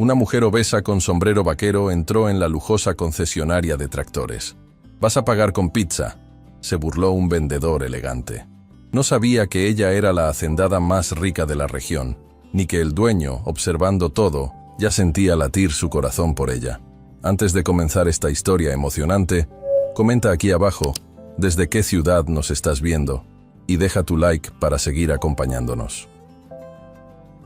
Una mujer obesa con sombrero vaquero entró en la lujosa concesionaria de tractores. «¿Vas a pagar con pizza?», se burló un vendedor elegante. No sabía que ella era la hacendada más rica de la región, ni que el dueño, observando todo, ya sentía latir su corazón por ella. Antes de comenzar esta historia emocionante, comenta aquí abajo desde qué ciudad nos estás viendo y deja tu like para seguir acompañándonos.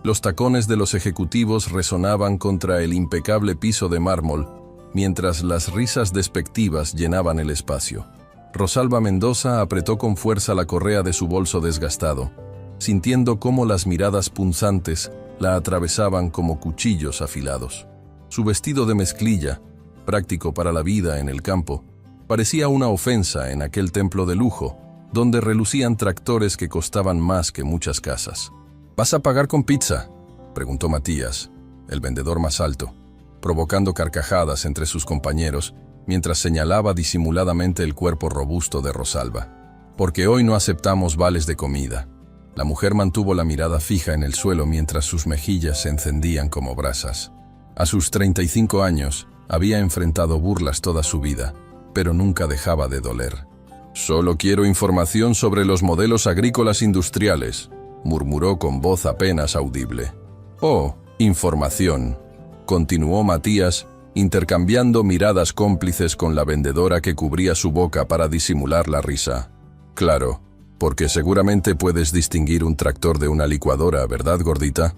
Los tacones de los ejecutivos resonaban contra el impecable piso de mármol, mientras las risas despectivas llenaban el espacio. Rosalba Mendoza apretó con fuerza la correa de su bolso desgastado, sintiendo cómo las miradas punzantes la atravesaban como cuchillos afilados. Su vestido de mezclilla, práctico para la vida en el campo, parecía una ofensa en aquel templo de lujo, donde relucían tractores que costaban más que muchas casas. «¿Vas a pagar con pizza?», preguntó Matías, el vendedor más alto, provocando carcajadas entre sus compañeros, mientras señalaba disimuladamente el cuerpo robusto de Rosalba. «Porque hoy no aceptamos vales de comida». La mujer mantuvo la mirada fija en el suelo mientras sus mejillas se encendían como brasas. A sus 35 años, había enfrentado burlas toda su vida, pero nunca dejaba de doler. «Solo quiero información sobre los modelos agrícolas industriales», murmuró con voz apenas audible. «Oh, información», continuó Matías, intercambiando miradas cómplices con la vendedora que cubría su boca para disimular la risa. «Claro, porque seguramente puedes distinguir un tractor de una licuadora, ¿verdad, gordita?».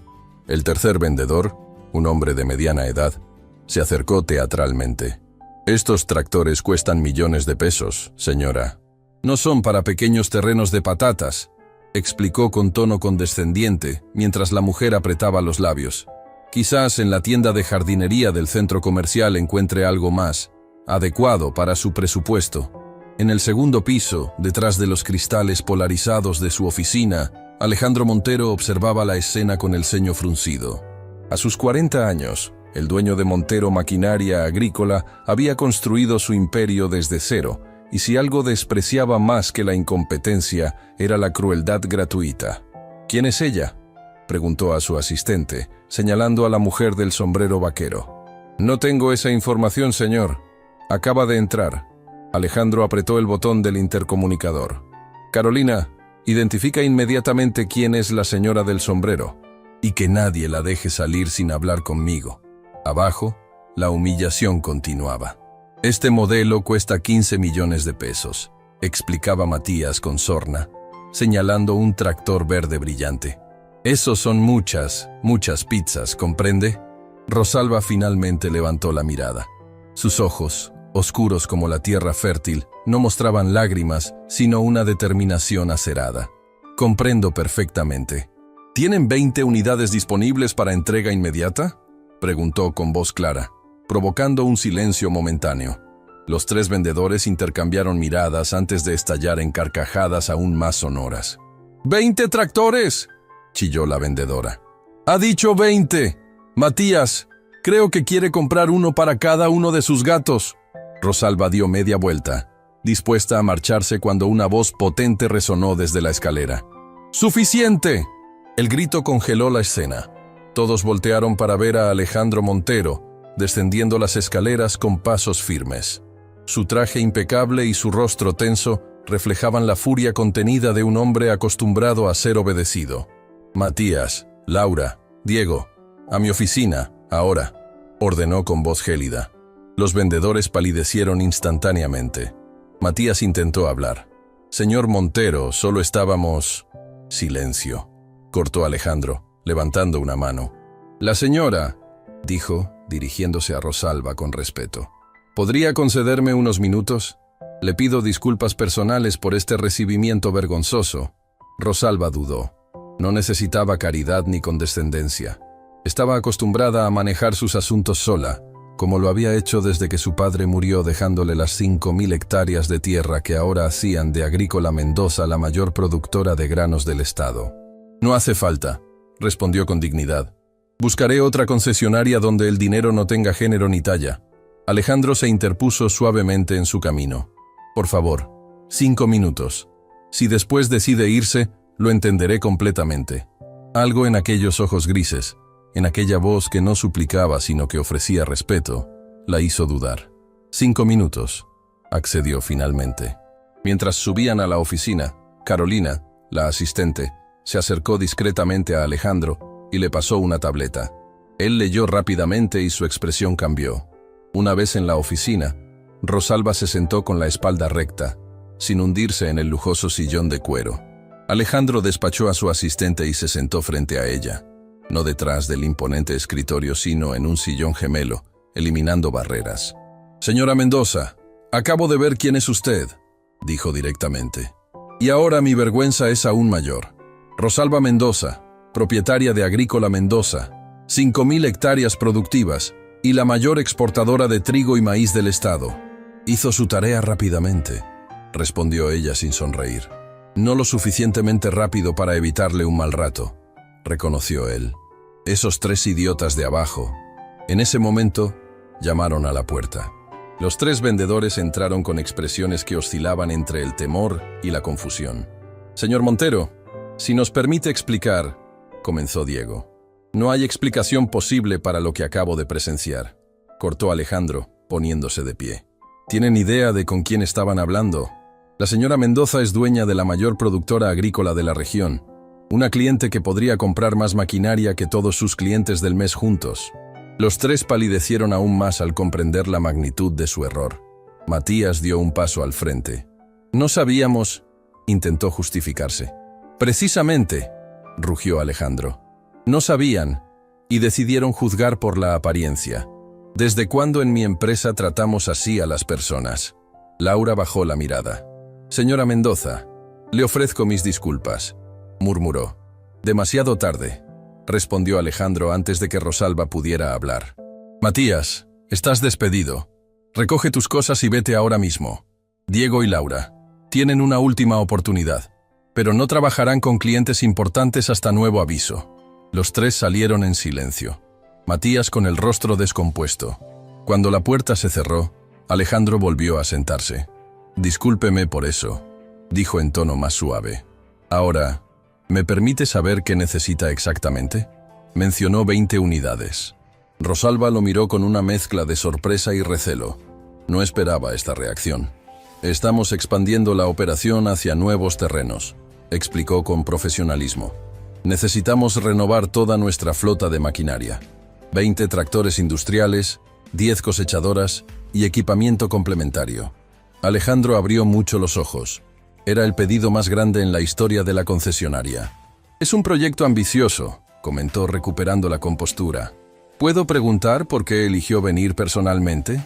El tercer vendedor, un hombre de mediana edad, se acercó teatralmente. «Estos tractores cuestan millones de pesos, señora. No son para pequeños terrenos de patatas», explicó con tono condescendiente, mientras la mujer apretaba los labios. «Quizás en la tienda de jardinería del centro comercial encuentre algo más adecuado para su presupuesto». En el segundo piso, detrás de los cristales polarizados de su oficina, Alejandro Montero observaba la escena con el ceño fruncido. A sus 40 años, el dueño de Montero Maquinaria Agrícola había construido su imperio desde cero, y si algo despreciaba más que la incompetencia, era la crueldad gratuita. «¿Quién es ella?», preguntó a su asistente, señalando a la mujer del sombrero vaquero. «No tengo esa información, señor. Acaba de entrar». Alejandro apretó el botón del intercomunicador. «Carolina, identifica inmediatamente quién es la señora del sombrero, y que nadie la deje salir sin hablar conmigo». Abajo, la humillación continuaba. «Este modelo cuesta 15 millones de pesos», explicaba Matías con sorna, señalando un tractor verde brillante. «Esos son muchas pizzas, ¿comprende?». Rosalba finalmente levantó la mirada. Sus ojos, oscuros como la tierra fértil, no mostraban lágrimas, sino una determinación acerada. «Comprendo perfectamente». «¿Tienen 20 unidades disponibles para entrega inmediata?», preguntó con voz clara, provocando un silencio momentáneo. Los tres vendedores intercambiaron miradas antes de estallar en carcajadas aún más sonoras. «¡20 tractores!», chilló la vendedora. «¡Ha dicho 20! Matías, creo que quiere comprar uno para cada uno de sus gatos». Rosalba dio media vuelta, dispuesta a marcharse cuando una voz potente resonó desde la escalera. «¡Suficiente!». El grito congeló la escena. Todos voltearon para ver a Alejandro Montero, descendiendo las escaleras con pasos firmes. Su traje impecable y su rostro tenso reflejaban la furia contenida de un hombre acostumbrado a ser obedecido. «Matías, Laura, Diego, a mi oficina, ahora», ordenó con voz gélida. Los vendedores palidecieron instantáneamente. Matías intentó hablar. «Señor Montero, solo estábamos...». «Silencio», cortó Alejandro, levantando una mano. «La señora», dijo, dirigiéndose a Rosalba con respeto. «¿Podría concederme unos minutos? Le pido disculpas personales por este recibimiento vergonzoso». Rosalba dudó. No necesitaba caridad ni condescendencia. Estaba acostumbrada a manejar sus asuntos sola, como lo había hecho desde que su padre murió dejándole las 5.000 hectáreas de tierra que ahora hacían de Agrícola Mendoza la mayor productora de granos del estado. «No hace falta», respondió con dignidad. «Buscaré otra concesionaria donde el dinero no tenga género ni talla». Alejandro se interpuso suavemente en su camino. «Por favor, 5 minutos. Si después decide irse, lo entenderé completamente». Algo en aquellos ojos grises, en aquella voz que no suplicaba sino que ofrecía respeto, la hizo dudar. 5 minutos, accedió finalmente. Mientras subían a la oficina, Carolina, la asistente, se acercó discretamente a Alejandro y le pasó una tableta. Él leyó rápidamente y su expresión cambió. Una vez en la oficina, Rosalba se sentó con la espalda recta, sin hundirse en el lujoso sillón de cuero. Alejandro despachó a su asistente y se sentó frente a ella, no detrás del imponente escritorio sino en un sillón gemelo, eliminando barreras. «Señora Mendoza, acabo de ver quién es usted», dijo directamente. «Y ahora mi vergüenza es aún mayor. Rosalba Mendoza, propietaria de Agrícola Mendoza, 5.000 hectáreas productivas y la mayor exportadora de trigo y maíz del estado». «Hizo su tarea rápidamente», respondió ella sin sonreír. «No lo suficientemente rápido para evitarle un mal rato», reconoció él. «Esos 3 idiotas de abajo». En ese momento, llamaron a la puerta. Los 3 vendedores entraron con expresiones que oscilaban entre el temor y la confusión. «Señor Montero, si nos permite explicar», comenzó Diego. «No hay explicación posible para lo que acabo de presenciar», cortó Alejandro, poniéndose de pie. «¿Tienen idea de con quién estaban hablando? La señora Mendoza es dueña de la mayor productora agrícola de la región, una cliente que podría comprar más maquinaria que todos sus clientes del mes juntos». Los 3 palidecieron aún más al comprender la magnitud de su error. Matías dio un paso al frente. «No sabíamos», intentó justificarse. «Precisamente», rugió Alejandro. «No sabían, y decidieron juzgar por la apariencia. ¿Desde cuándo en mi empresa tratamos así a las personas?». Laura bajó la mirada. «Señora Mendoza, le ofrezco mis disculpas», murmuró. «Demasiado tarde», respondió Alejandro antes de que Rosalba pudiera hablar. «Matías, estás despedido. Recoge tus cosas y vete ahora mismo. Diego y Laura tienen una última oportunidad, pero no trabajarán con clientes importantes hasta nuevo aviso». Los 3 salieron en silencio, Matías con el rostro descompuesto. Cuando la puerta se cerró, Alejandro volvió a sentarse. «Discúlpeme por eso», dijo en tono más suave. «Ahora, ¿me permite saber qué necesita exactamente?». Mencionó 20 unidades. Rosalba lo miró con una mezcla de sorpresa y recelo. No esperaba esta reacción. «Estamos expandiendo la operación hacia nuevos terrenos», explicó con profesionalismo. «Necesitamos renovar toda nuestra flota de maquinaria. 20 tractores industriales, 10 cosechadoras y equipamiento complementario». Alejandro abrió mucho los ojos. Era el pedido más grande en la historia de la concesionaria. «Es un proyecto ambicioso», comentó recuperando la compostura. «¿Puedo preguntar por qué eligió venir personalmente?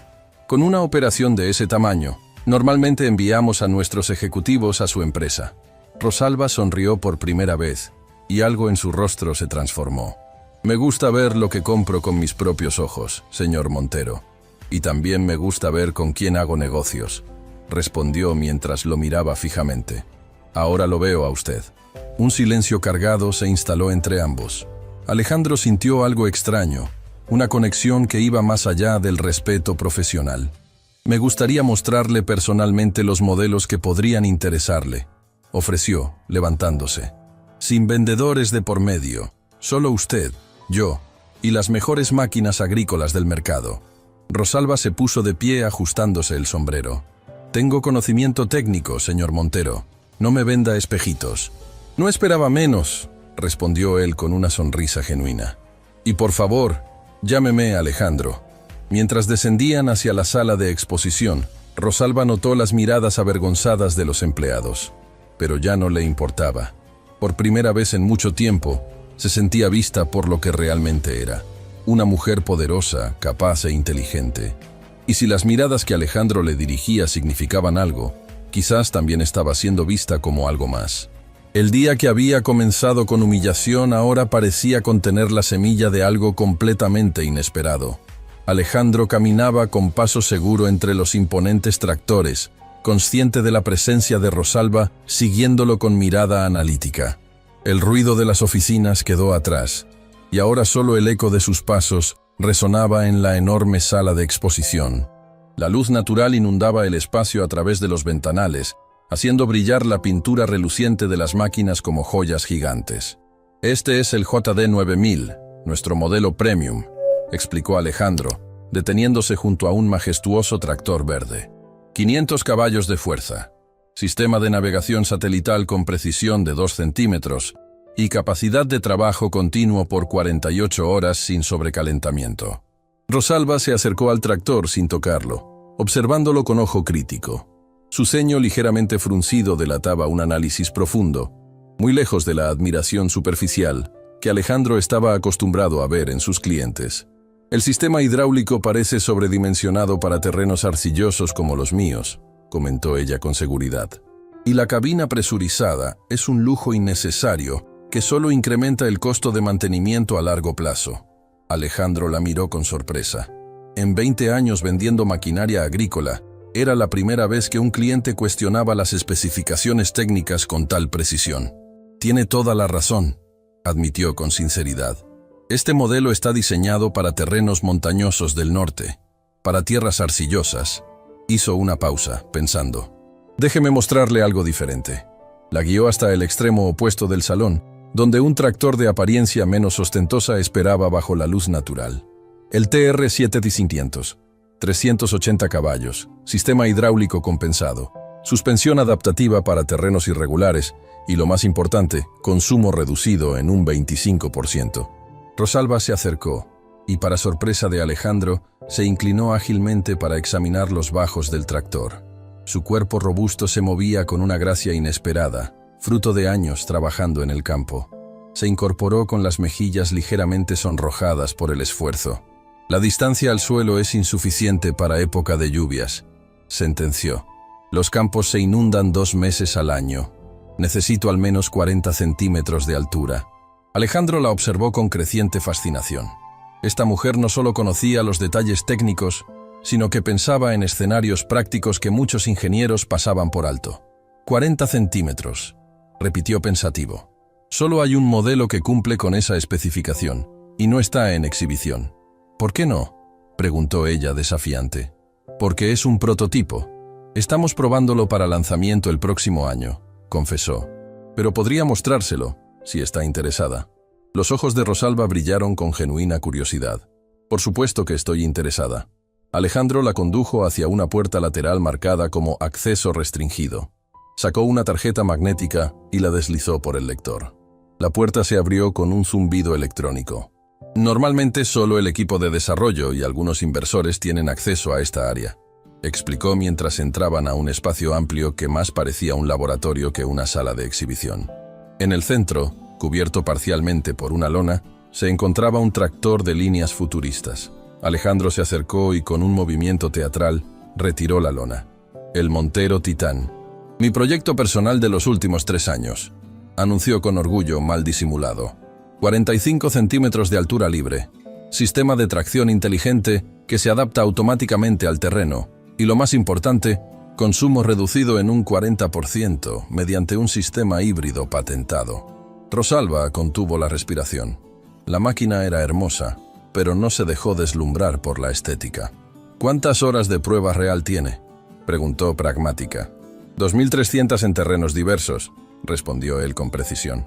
Con una operación de ese tamaño, normalmente enviamos a nuestros ejecutivos a su empresa». Rosalba sonrió por primera vez, y algo en su rostro se transformó. «Me gusta ver lo que compro con mis propios ojos, señor Montero. Y también me gusta ver con quién hago negocios», respondió mientras lo miraba fijamente. «Ahora lo veo a usted». Un silencio cargado se instaló entre ambos. Alejandro sintió algo extraño, una conexión que iba más allá del respeto profesional. «Me gustaría mostrarle personalmente los modelos que podrían interesarle», ofreció, levantándose. «Sin vendedores de por medio, solo usted, yo y las mejores máquinas agrícolas del mercado». Rosalba se puso de pie ajustándose el sombrero. «Tengo conocimiento técnico, señor Montero. No me venda espejitos». «No esperaba menos», respondió él con una sonrisa genuina. «Y por favor, llámeme Alejandro». Mientras descendían hacia la sala de exposición, Rosalba notó las miradas avergonzadas de los empleados. Pero ya no le importaba. Por primera vez en mucho tiempo, se sentía vista por lo que realmente era. Una mujer poderosa, capaz e inteligente. Y si las miradas que Alejandro le dirigía significaban algo, quizás también estaba siendo vista como algo más. El día que había comenzado con humillación ahora parecía contener la semilla de algo completamente inesperado. Alejandro caminaba con paso seguro entre los imponentes tractores, consciente de la presencia de Rosalba, siguiéndolo con mirada analítica. El ruido de las oficinas quedó atrás, y ahora solo el eco de sus pasos resonaba en la enorme sala de exposición. La luz natural inundaba el espacio a través de los ventanales, haciendo brillar la pintura reluciente de las máquinas como joyas gigantes. «Este es el JD 9000», Nuestro modelo premium, explicó Alejandro, deteniéndose junto a un majestuoso tractor verde. 500 caballos de fuerza, sistema de navegación satelital con precisión de 2 centímetros y capacidad de trabajo continuo por 48 horas sin sobrecalentamiento. Rosalba se acercó al tractor sin tocarlo, observándolo con ojo crítico. Su ceño ligeramente fruncido delataba un análisis profundo, muy lejos de la admiración superficial que Alejandro estaba acostumbrado a ver en sus clientes. El sistema hidráulico parece sobredimensionado para terrenos arcillosos como los míos, comentó ella con seguridad. Y la cabina presurizada es un lujo innecesario que solo incrementa el costo de mantenimiento a largo plazo. Alejandro la miró con sorpresa. En 20 años vendiendo maquinaria agrícola, era la primera vez que un cliente cuestionaba las especificaciones técnicas con tal precisión. Tiene toda la razón, admitió con sinceridad. Este modelo está diseñado para terrenos montañosos del norte, para tierras arcillosas. Hizo una pausa, pensando. Déjeme mostrarle algo diferente. La guió hasta el extremo opuesto del salón, donde un tractor de apariencia menos ostentosa esperaba bajo la luz natural. El TR7500, 380 caballos, sistema hidráulico compensado, suspensión adaptativa para terrenos irregulares y, lo más importante, consumo reducido en un 25%. Rosalba se acercó y, para sorpresa de Alejandro, se inclinó ágilmente para examinar los bajos del tractor. Su cuerpo robusto se movía con una gracia inesperada, fruto de años trabajando en el campo. Se incorporó con las mejillas ligeramente sonrojadas por el esfuerzo. La distancia al suelo es insuficiente para época de lluvias, sentenció. Los campos se inundan 2 meses al año. Necesito al menos 40 centímetros de altura. Alejandro la observó con creciente fascinación. Esta mujer no solo conocía los detalles técnicos, sino que pensaba en escenarios prácticos que muchos ingenieros pasaban por alto. 40 centímetros, repitió pensativo. Solo hay un modelo que cumple con esa especificación, y no está en exhibición. ¿Por qué no?, preguntó ella desafiante. Porque es un prototipo. Estamos probándolo para lanzamiento el próximo año, confesó. Pero podría mostrárselo, si está interesada. Los ojos de Rosalba brillaron con genuina curiosidad. Por supuesto que estoy interesada. Alejandro la condujo hacia una puerta lateral marcada como acceso restringido. Sacó una tarjeta magnética y la deslizó por el lector. La puerta se abrió con un zumbido electrónico. Normalmente solo el equipo de desarrollo y algunos inversores tienen acceso a esta área, explicó mientras entraban a un espacio amplio que más parecía un laboratorio que una sala de exhibición. En el centro, cubierto parcialmente por una lona, se encontraba un tractor de líneas futuristas. Alejandro se acercó y con un movimiento teatral retiró la lona. El Montero Titán. Mi proyecto personal de los últimos 3 años, anunció con orgullo mal disimulado. 45 centímetros de altura libre, sistema de tracción inteligente que se adapta automáticamente al terreno y, lo más importante, consumo reducido en un 40% mediante un sistema híbrido patentado. Rosalba contuvo la respiración. La máquina era hermosa, pero no se dejó deslumbrar por la estética. ¿Cuántas horas de prueba real tiene?, preguntó pragmática. 2.300 en terrenos diversos, respondió él con precisión.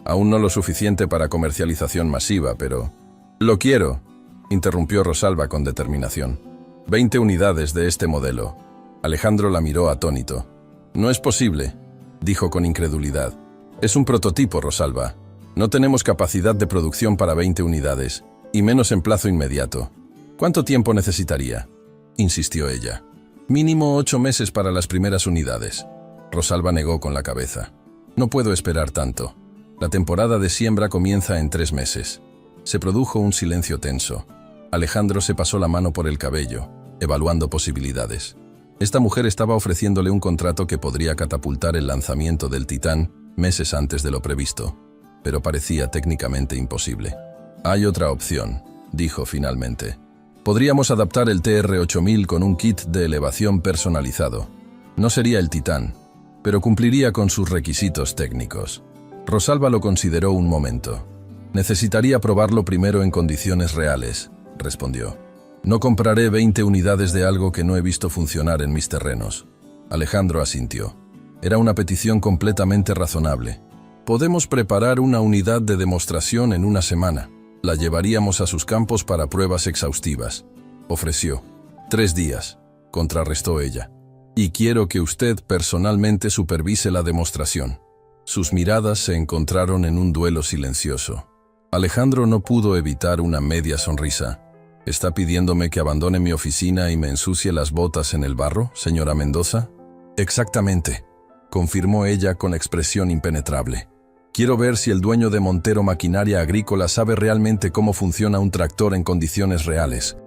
Aún no lo suficiente para comercialización masiva, pero... Lo quiero, interrumpió Rosalba con determinación. 20 unidades de este modelo. Alejandro la miró atónito. No es posible, dijo con incredulidad. Es un prototipo, Rosalba. No tenemos capacidad de producción para 20 unidades, y menos en plazo inmediato. ¿Cuánto tiempo necesitaría?, insistió ella. Mínimo 8 meses para las primeras unidades. Rosalba negó con la cabeza. No puedo esperar tanto. La temporada de siembra comienza en 3 meses. Se produjo un silencio tenso. Alejandro se pasó la mano por el cabello, evaluando posibilidades. Esta mujer estaba ofreciéndole un contrato que podría catapultar el lanzamiento del Titán meses antes de lo previsto, pero parecía técnicamente imposible. Hay otra opción, dijo finalmente. Podríamos adaptar el TR8000 con un kit de elevación personalizado. No sería el Titán, pero cumpliría con sus requisitos técnicos. Rosalba lo consideró un momento. Necesitaría probarlo primero en condiciones reales, respondió. No compraré 20 unidades de algo que no he visto funcionar en mis terrenos. Alejandro asintió. Era una petición completamente razonable. Podemos preparar una unidad de demostración en una semana, La llevaríamos a sus campos para pruebas exhaustivas. Ofreció. 3 días, contrarrestó ella. Y quiero que usted personalmente supervise la demostración. Sus miradas se encontraron en un duelo silencioso. Alejandro no pudo evitar una media sonrisa. ¿Está pidiéndome que abandone mi oficina y me ensucie las botas en el barro, señora Mendoza? Exactamente, confirmó ella con expresión impenetrable. Quiero ver si el dueño de Montero Maquinaria Agrícola sabe realmente cómo funciona un tractor en condiciones reales,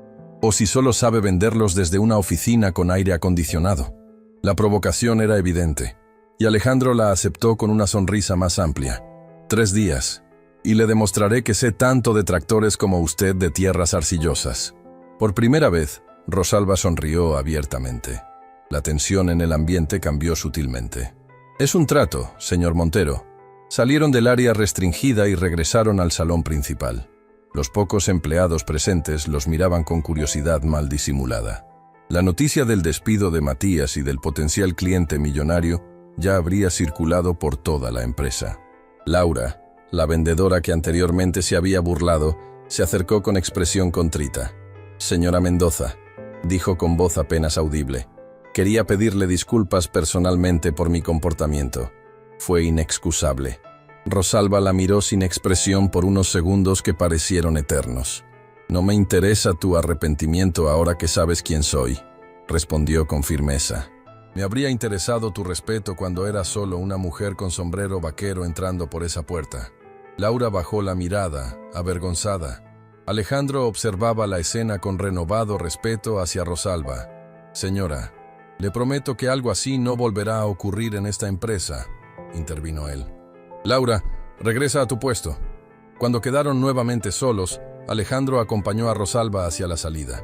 o si solo sabe venderlos desde una oficina con aire acondicionado. La provocación era evidente, y Alejandro la aceptó con una sonrisa más amplia. 3 días, y le demostraré que sé tanto de tractores como usted de tierras arcillosas. Por primera vez, Rosalba sonrió abiertamente. La tensión en el ambiente cambió sutilmente. Es un trato, señor Montero. Salieron del área restringida y regresaron al salón principal. Los pocos empleados presentes los miraban con curiosidad mal disimulada. La noticia del despido de Matías y del potencial cliente millonario ya habría circulado por toda la empresa. Laura, la vendedora que anteriormente se había burlado, se acercó con expresión contrita. «Señora Mendoza», dijo con voz apenas audible, «quería pedirle disculpas personalmente por mi comportamiento. Fue inexcusable». Rosalba la miró sin expresión por unos segundos que parecieron eternos. «No me interesa tu arrepentimiento ahora que sabes quién soy», respondió con firmeza. «Me habría interesado tu respeto cuando era solo una mujer con sombrero vaquero entrando por esa puerta». Laura bajó la mirada, avergonzada. Alejandro observaba la escena con renovado respeto hacia Rosalba. «Señora, le prometo que algo así no volverá a ocurrir en esta empresa», intervino él. «Laura, regresa a tu puesto». Cuando quedaron nuevamente solos, Alejandro acompañó a Rosalba hacia la salida.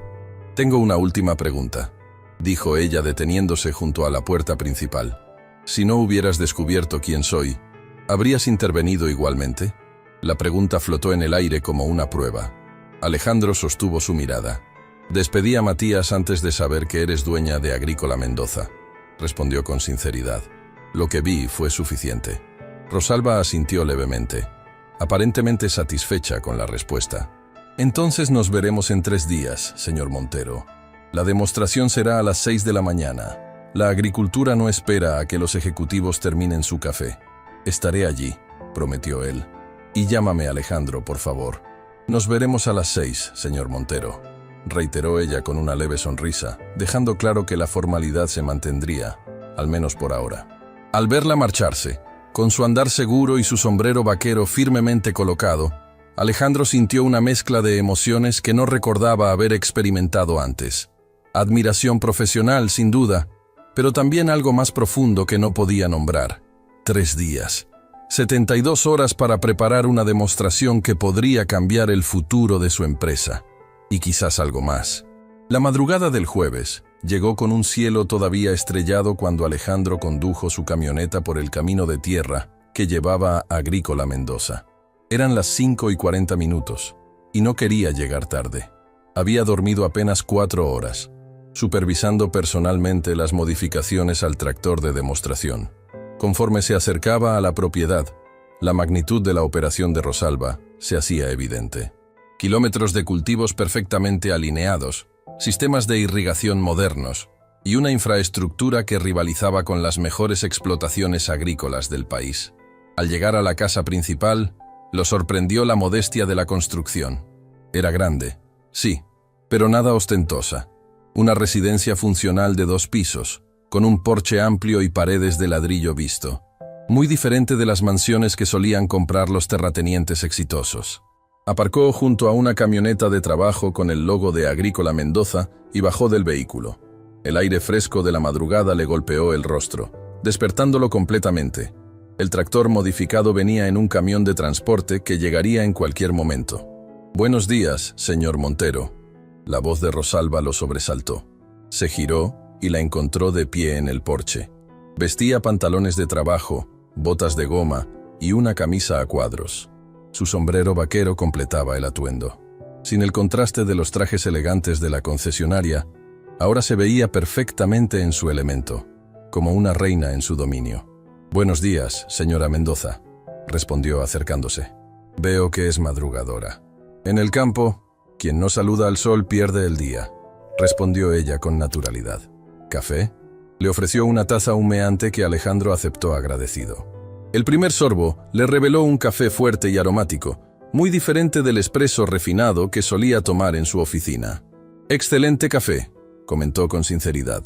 «Tengo una última pregunta», dijo ella deteniéndose junto a la puerta principal. «Si no hubieras descubierto quién soy, ¿habrías intervenido igualmente?» La pregunta flotó en el aire como una prueba. Alejandro sostuvo su mirada. «Despedí a Matías antes de saber que eres dueña de Agrícola Mendoza», respondió con sinceridad. «Lo que vi fue suficiente». Rosalba asintió levemente, aparentemente satisfecha con la respuesta. «Entonces nos veremos en 3 días, señor Montero. La demostración será a las 6 de la mañana. La agricultura no espera a que los ejecutivos terminen su café. Estaré allí», prometió él. «Y llámame Alejandro, por favor». «Nos veremos a las 6, señor Montero», reiteró ella con una leve sonrisa, dejando claro que la formalidad se mantendría, al menos por ahora. Al verla marcharse, con su andar seguro y su sombrero vaquero firmemente colocado, Alejandro sintió una mezcla de emociones que no recordaba haber experimentado antes. Admiración profesional, sin duda, pero también algo más profundo que no podía nombrar. 3 días. 72 horas para preparar una demostración que podría cambiar el futuro de su empresa. Y quizás algo más. La madrugada del jueves llegó con un cielo todavía estrellado cuando Alejandro condujo su camioneta por el camino de tierra que llevaba a Agrícola Mendoza. Eran las 5:40, y no quería llegar tarde. Había dormido apenas 4 horas, supervisando personalmente las modificaciones al tractor de demostración. Conforme se acercaba a la propiedad, la magnitud de la operación de Rosalba se hacía evidente. Kilómetros de cultivos perfectamente alineados, sistemas de irrigación modernos y una infraestructura que rivalizaba con las mejores explotaciones agrícolas del país. Al llegar a la casa principal, lo sorprendió la modestia de la construcción. Era grande, sí, pero nada ostentosa. Una residencia funcional de 2 pisos, con un porche amplio y paredes de ladrillo visto. Muy diferente de las mansiones que solían comprar los terratenientes exitosos. Aparcó junto a una camioneta de trabajo con el logo de Agrícola Mendoza y bajó del vehículo. El aire fresco de la madrugada le golpeó el rostro, despertándolo completamente. El tractor modificado venía en un camión de transporte que llegaría en cualquier momento. «Buenos días, señor Montero». La voz de Rosalba lo sobresaltó. Se giró y la encontró de pie en el porche. Vestía pantalones de trabajo, botas de goma y una camisa a cuadros. Su sombrero vaquero completaba el atuendo. Sin el contraste de los trajes elegantes de la concesionaria, ahora se veía perfectamente en su elemento, como una reina en su dominio. «Buenos días, señora Mendoza», respondió acercándose. «Veo que es madrugadora». En el campo, quien no saluda al sol pierde el día, respondió ella con naturalidad. ¿Café? Le ofreció una taza humeante que Alejandro aceptó agradecido. El primer sorbo le reveló un café fuerte y aromático, muy diferente del espresso refinado que solía tomar en su oficina. «Excelente café», comentó con sinceridad.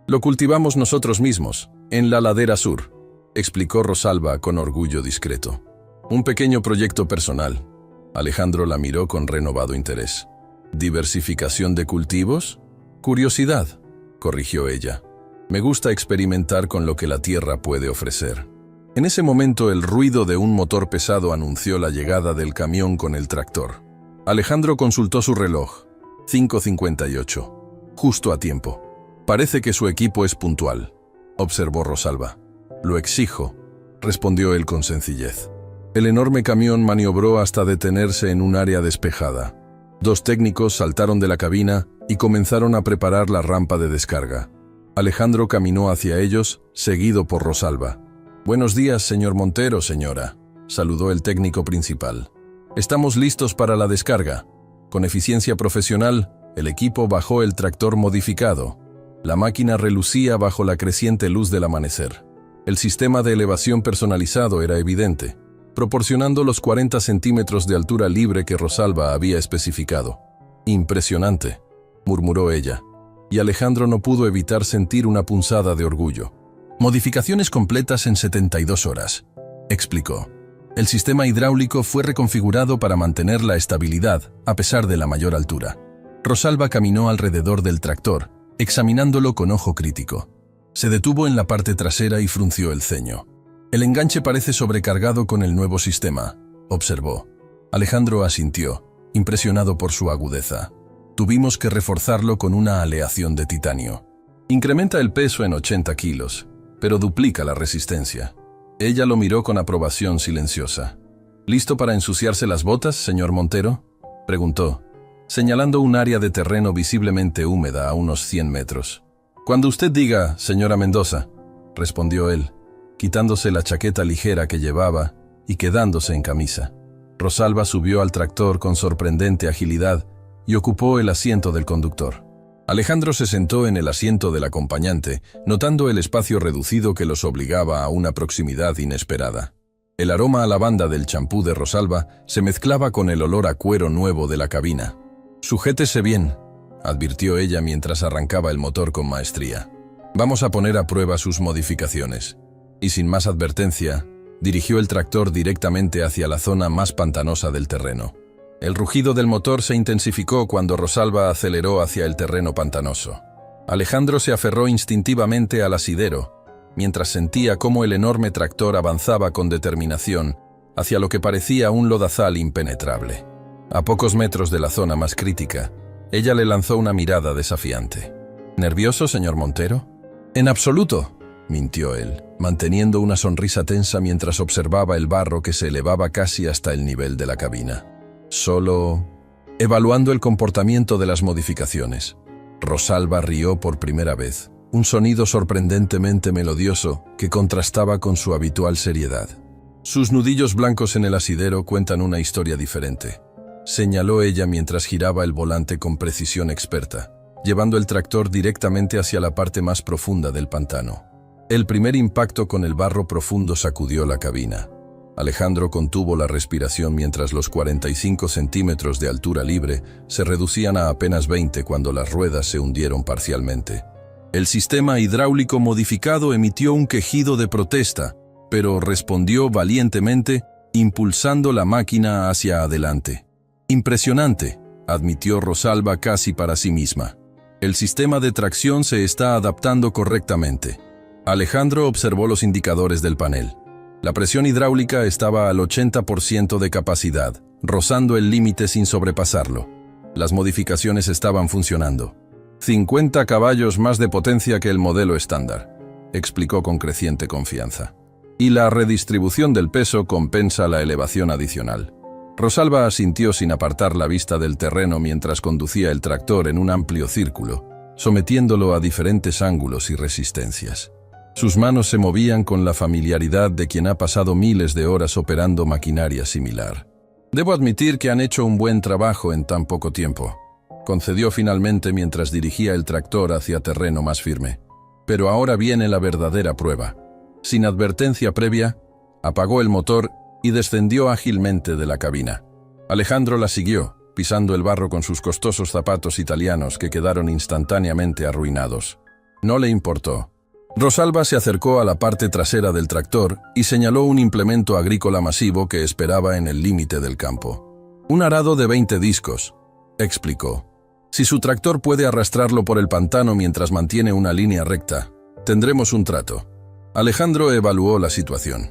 «Lo cultivamos nosotros mismos, en la ladera sur», explicó Rosalba con orgullo discreto. «Un pequeño proyecto personal». Alejandro la miró con renovado interés. «¿Diversificación de cultivos?» «Curiosidad», corrigió ella. «Me gusta experimentar con lo que la tierra puede ofrecer». En ese momento el ruido de un motor pesado anunció la llegada del camión con el tractor. Alejandro consultó su reloj. 5:58. Justo a tiempo. «Parece que su equipo es puntual», observó Rosalba. «Lo exijo», respondió él con sencillez. El enorme camión maniobró hasta detenerse en un área despejada. Dos técnicos saltaron de la cabina y comenzaron a preparar la rampa de descarga. Alejandro caminó hacia ellos, seguido por Rosalba. «Buenos días, señor Montero, señora», saludó el técnico principal. «Estamos listos para la descarga». Con eficiencia profesional, el equipo bajó el tractor modificado. La máquina relucía bajo la creciente luz del amanecer. El sistema de elevación personalizado era evidente, proporcionando los 40 centímetros de altura libre que Rosalba había especificado. «Impresionante», murmuró ella, y Alejandro no pudo evitar sentir una punzada de orgullo. «Modificaciones completas en 72 horas», explicó. El sistema hidráulico fue reconfigurado para mantener la estabilidad a pesar de la mayor altura. Rosalba caminó alrededor del tractor, examinándolo con ojo crítico. Se detuvo en la parte trasera y frunció el ceño. «El enganche parece sobrecargado con el nuevo sistema», observó. Alejandro asintió, impresionado por su agudeza. «Tuvimos que reforzarlo con una aleación de titanio. Incrementa el peso en 80 kilos, pero duplica la resistencia». Ella lo miró con aprobación silenciosa. «¿Listo para ensuciarse las botas, señor Montero?», preguntó, señalando un área de terreno visiblemente húmeda a unos 100 metros. «Cuando usted diga, señora Mendoza», respondió él, quitándose la chaqueta ligera que llevaba y quedándose en camisa. Rosalba subió al tractor con sorprendente agilidad y ocupó el asiento del conductor. Alejandro se sentó en el asiento del acompañante, notando el espacio reducido que los obligaba a una proximidad inesperada. El aroma a lavanda del champú de Rosalba se mezclaba con el olor a cuero nuevo de la cabina. «Sujétese bien», advirtió ella mientras arrancaba el motor con maestría. «Vamos a poner a prueba sus modificaciones». Y sin más advertencia, dirigió el tractor directamente hacia la zona más pantanosa del terreno. El rugido del motor se intensificó cuando Rosalba aceleró hacia el terreno pantanoso. Alejandro se aferró instintivamente al asidero, mientras sentía cómo el enorme tractor avanzaba con determinación hacia lo que parecía un lodazal impenetrable. A pocos metros de la zona más crítica, ella le lanzó una mirada desafiante. «¿Nervioso, señor Montero?» «En absoluto», mintió él, manteniendo una sonrisa tensa mientras observaba el barro que se elevaba casi hasta el nivel de la cabina. «Solo evaluando el comportamiento de las modificaciones». Rosalba rió por primera vez, un sonido sorprendentemente melodioso que contrastaba con su habitual seriedad. «Sus nudillos blancos en el asidero cuentan una historia diferente», señaló ella mientras giraba el volante con precisión experta, llevando el tractor directamente hacia la parte más profunda del pantano. El primer impacto con el barro profundo sacudió la cabina. Alejandro contuvo la respiración mientras los 45 centímetros de altura libre se reducían a apenas 20 cuando las ruedas se hundieron parcialmente. El sistema hidráulico modificado emitió un quejido de protesta, pero respondió valientemente, impulsando la máquina hacia adelante. «Impresionante», admitió Rosalba casi para sí misma. «El sistema de tracción se está adaptando correctamente». Alejandro observó los indicadores del panel. La presión hidráulica estaba al 80% de capacidad, rozando el límite sin sobrepasarlo. Las modificaciones estaban funcionando. 50 caballos más de potencia que el modelo estándar, explicó con creciente confianza. Y la redistribución del peso compensa la elevación adicional. Rosalba asintió sin apartar la vista del terreno mientras conducía el tractor en un amplio círculo, sometiéndolo a diferentes ángulos y resistencias. Sus manos se movían con la familiaridad de quien ha pasado miles de horas operando maquinaria similar. Debo admitir que han hecho un buen trabajo en tan poco tiempo, concedió finalmente mientras dirigía el tractor hacia terreno más firme. Pero ahora viene la verdadera prueba. Sin advertencia previa, apagó el motor y descendió ágilmente de la cabina. Alejandro la siguió, pisando el barro con sus costosos zapatos italianos que quedaron instantáneamente arruinados. No le importó. Rosalba se acercó a la parte trasera del tractor y señaló un implemento agrícola masivo que esperaba en el límite del campo. Un arado de 20 discos, explicó. Si su tractor puede arrastrarlo por el pantano mientras mantiene una línea recta, tendremos un trato. Alejandro evaluó la situación.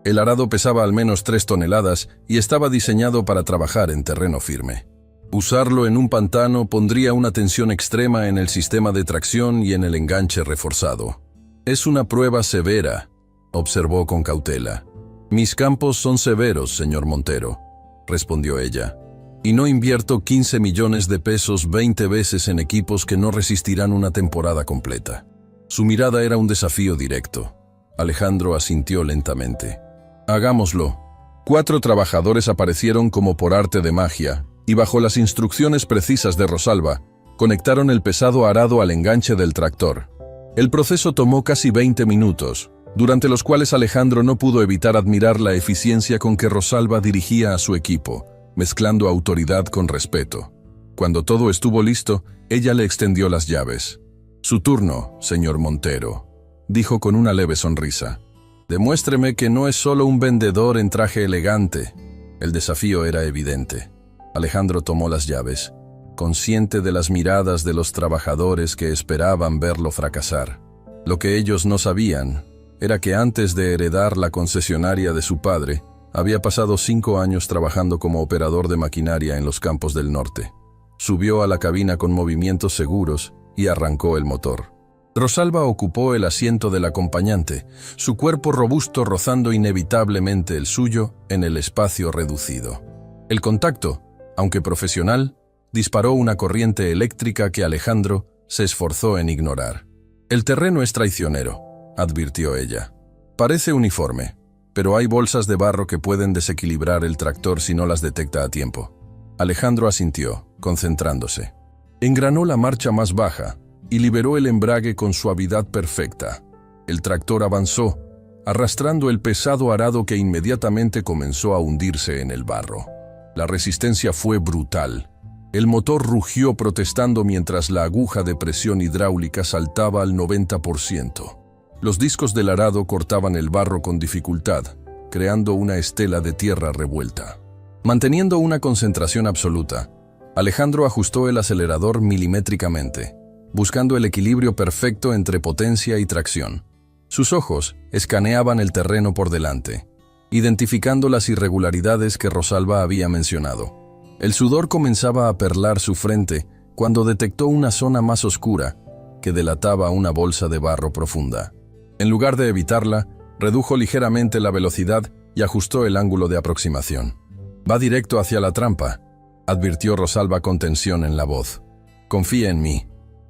El arado pesaba al menos 3 toneladas y estaba diseñado para trabajar en terreno firme. Usarlo en un pantano pondría una tensión extrema en el sistema de tracción y en el enganche reforzado. Es una prueba severa, observó con cautela. Mis campos son severos, señor Montero, respondió ella. Y no invierto 15 millones de pesos 20 veces en equipos que no resistirán una temporada completa. Su mirada era un desafío directo. Alejandro asintió lentamente. Hagámoslo. 4 trabajadores aparecieron como por arte de magia, y bajo las instrucciones precisas de Rosalba, conectaron el pesado arado al enganche del tractor. El proceso tomó casi 20 minutos, durante los cuales Alejandro no pudo evitar admirar la eficiencia con que Rosalba dirigía a su equipo, mezclando autoridad con respeto. Cuando todo estuvo listo, ella le extendió las llaves. Su turno, señor Montero, dijo con una leve sonrisa. Demuéstreme que no es solo un vendedor en traje elegante. El desafío era evidente. Alejandro tomó las llaves, consciente de las miradas de los trabajadores que esperaban verlo fracasar. Lo que ellos no sabían era que antes de heredar la concesionaria de su padre, había pasado 5 años trabajando como operador de maquinaria en los campos del norte. Subió a la cabina con movimientos seguros y arrancó el motor. Rosalba ocupó el asiento del acompañante, su cuerpo robusto rozando inevitablemente el suyo en el espacio reducido. El contacto, aunque profesional, disparó una corriente eléctrica que Alejandro se esforzó en ignorar. El terreno es traicionero, advirtió ella. Parece uniforme, pero hay bolsas de barro que pueden desequilibrar el tractor si no las detecta a tiempo. Alejandro asintió, concentrándose. Engranó la marcha más baja y liberó el embrague con suavidad perfecta. El tractor avanzó, arrastrando el pesado arado que inmediatamente comenzó a hundirse en el barro. La resistencia fue brutal. El motor rugió protestando mientras la aguja de presión hidráulica saltaba al 90%. Los discos del arado cortaban el barro con dificultad, creando una estela de tierra revuelta. Manteniendo una concentración absoluta, Alejandro ajustó el acelerador milimétricamente, buscando el equilibrio perfecto entre potencia y tracción. Sus ojos escaneaban el terreno por delante, identificando las irregularidades que Rosalba había mencionado. El sudor comenzaba a perlar su frente cuando detectó una zona más oscura que delataba una bolsa de barro profunda. En lugar de evitarla, redujo ligeramente la velocidad y ajustó el ángulo de aproximación. «Va directo hacia la trampa», advirtió Rosalba con tensión en la voz. «Confía en mí»,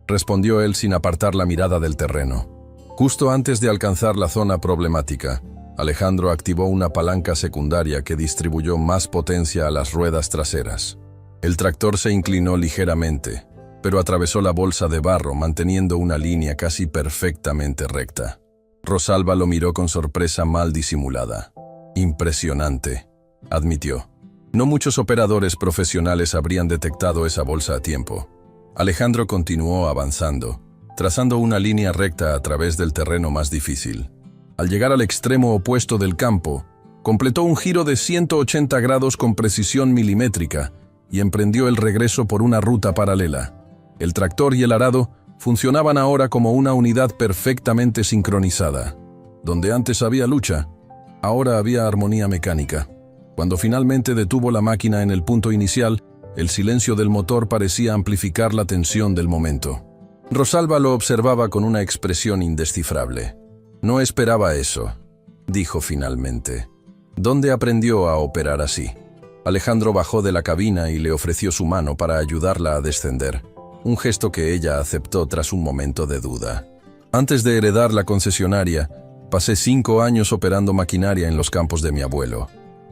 respondió él sin apartar la mirada del terreno. Justo antes de alcanzar la zona problemática, Alejandro activó una palanca secundaria que distribuyó más potencia a las ruedas traseras. El tractor se inclinó ligeramente, pero atravesó la bolsa de barro manteniendo una línea casi perfectamente recta. Rosalba lo miró con sorpresa mal disimulada. «Impresionante», admitió. No muchos operadores profesionales habrían detectado esa bolsa a tiempo. Alejandro continuó avanzando, trazando una línea recta a través del terreno más difícil. Al llegar al extremo opuesto del campo, completó un giro de 180 grados con precisión milimétrica y emprendió el regreso por una ruta paralela. El tractor y el arado funcionaban ahora como una unidad perfectamente sincronizada. Donde antes había lucha, ahora había armonía mecánica. Cuando finalmente detuvo la máquina en el punto inicial, el silencio del motor parecía amplificar la tensión del momento. Rosalba lo observaba con una expresión indescifrable. «No esperaba eso», dijo finalmente. «¿Dónde aprendió a operar así?» Alejandro bajó de la cabina y le ofreció su mano para ayudarla a descender, un gesto que ella aceptó tras un momento de duda. «Antes de heredar la concesionaria, pasé 5 años operando maquinaria en los campos de mi abuelo.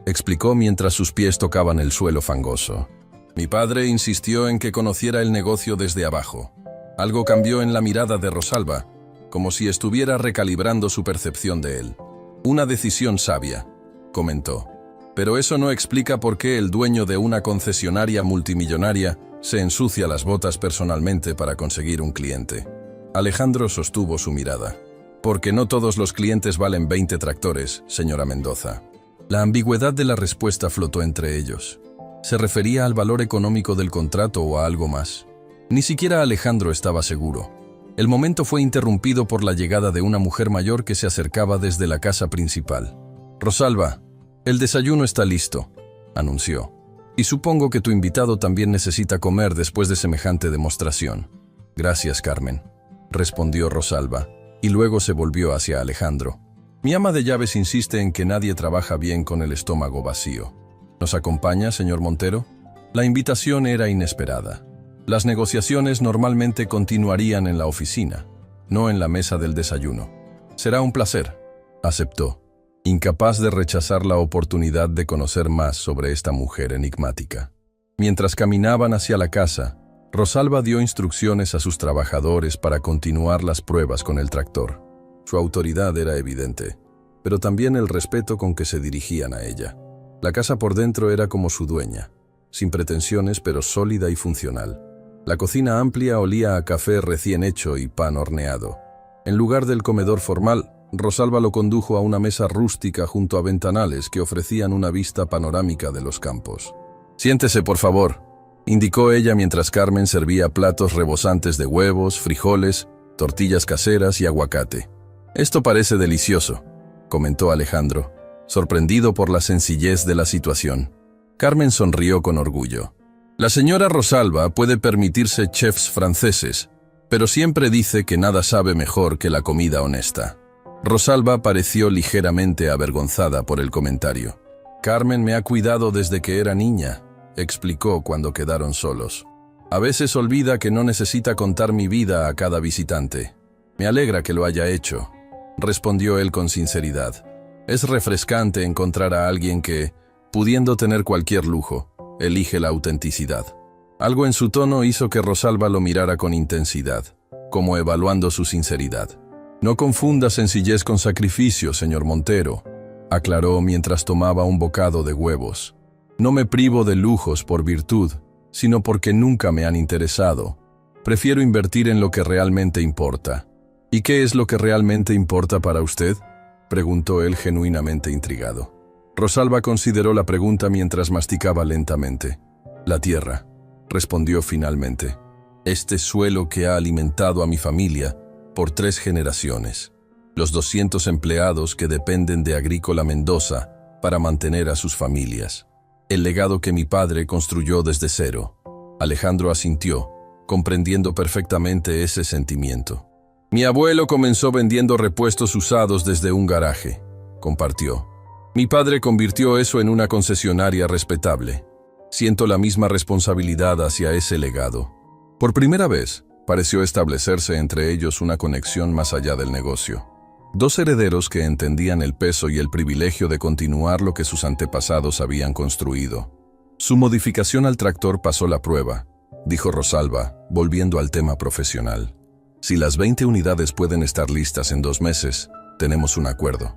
explicó mientras sus pies tocaban el suelo fangoso. Mi padre insistió en que conociera el negocio desde abajo. Algo cambió en la mirada de Rosalba, como si estuviera recalibrando su percepción de él. Una decisión sabia, comentó. Pero eso no explica por qué el dueño de una concesionaria multimillonaria se ensucia las botas personalmente para conseguir un cliente. Alejandro sostuvo su mirada. Porque no todos los clientes valen 20 tractores, señora Mendoza. La ambigüedad de la respuesta flotó entre ellos. ¿Se refería al valor económico del contrato o a algo más? Ni siquiera Alejandro estaba seguro. El momento fue interrumpido por la llegada de una mujer mayor que se acercaba desde la casa principal. Rosalba, el desayuno está listo, anunció. Y supongo que tu invitado también necesita comer después de semejante demostración. Gracias, Carmen, respondió Rosalba, y luego se volvió hacia Alejandro. Mi ama de llaves insiste en que nadie trabaja bien con el estómago vacío. ¿Nos acompaña, señor Montero? La invitación era inesperada. Las negociaciones normalmente continuarían en la oficina, no en la mesa del desayuno. Será un placer, aceptó, incapaz de rechazar la oportunidad de conocer más sobre esta mujer enigmática. Mientras caminaban hacia la casa, Rosalba dio instrucciones a sus trabajadores para continuar las pruebas con el tractor. Su autoridad era evidente, pero también el respeto con que se dirigían a ella. La casa por dentro era como su dueña, sin pretensiones pero sólida y funcional. La cocina amplia olía a café recién hecho y pan horneado. En lugar del comedor formal, Rosalba lo condujo a una mesa rústica junto a ventanales que ofrecían una vista panorámica de los campos. «Siéntese, por favor», indicó ella mientras Carmen servía platos rebosantes de huevos, frijoles, tortillas caseras y aguacate. «Esto parece delicioso», comentó Alejandro, sorprendido por la sencillez de la situación. Carmen sonrió con orgullo. «La señora Rosalba puede permitirse chefs franceses, pero siempre dice que nada sabe mejor que la comida honesta». Rosalba pareció ligeramente avergonzada por el comentario. «Carmen me ha cuidado desde que era niña», explicó cuando quedaron solos. «A veces olvida que no necesita contar mi vida a cada visitante. Me alegra que lo haya hecho», respondió él con sinceridad. Es refrescante encontrar a alguien que, pudiendo tener cualquier lujo, elige la autenticidad. Algo en su tono hizo que Rosalba lo mirara con intensidad, como evaluando su sinceridad. «No confunda sencillez con sacrificio, señor Montero», aclaró mientras tomaba un bocado de huevos. «No me privo de lujos por virtud, sino porque nunca me han interesado. Prefiero invertir en lo que realmente importa». «¿Y qué es lo que realmente importa para usted?», preguntó él genuinamente intrigado. Rosalba consideró la pregunta mientras masticaba lentamente. «La tierra», respondió finalmente. «Este suelo que ha alimentado a mi familia por 3 generaciones. Los 200 empleados que dependen de Agrícola Mendoza para mantener a sus familias. El legado que mi padre construyó desde cero». Alejandro asintió, comprendiendo perfectamente ese sentimiento. «Mi abuelo comenzó vendiendo repuestos usados desde un garaje», compartió. «Mi padre convirtió eso en una concesionaria respetable. Siento la misma responsabilidad hacia ese legado». Por primera vez, pareció establecerse entre ellos una conexión más allá del negocio. 2 herederos que entendían el peso y el privilegio de continuar lo que sus antepasados habían construido. «Su modificación al tractor pasó la prueba», dijo Rosalba, volviendo al tema profesional. «Si las 20 unidades pueden estar listas en 2 meses, tenemos un acuerdo».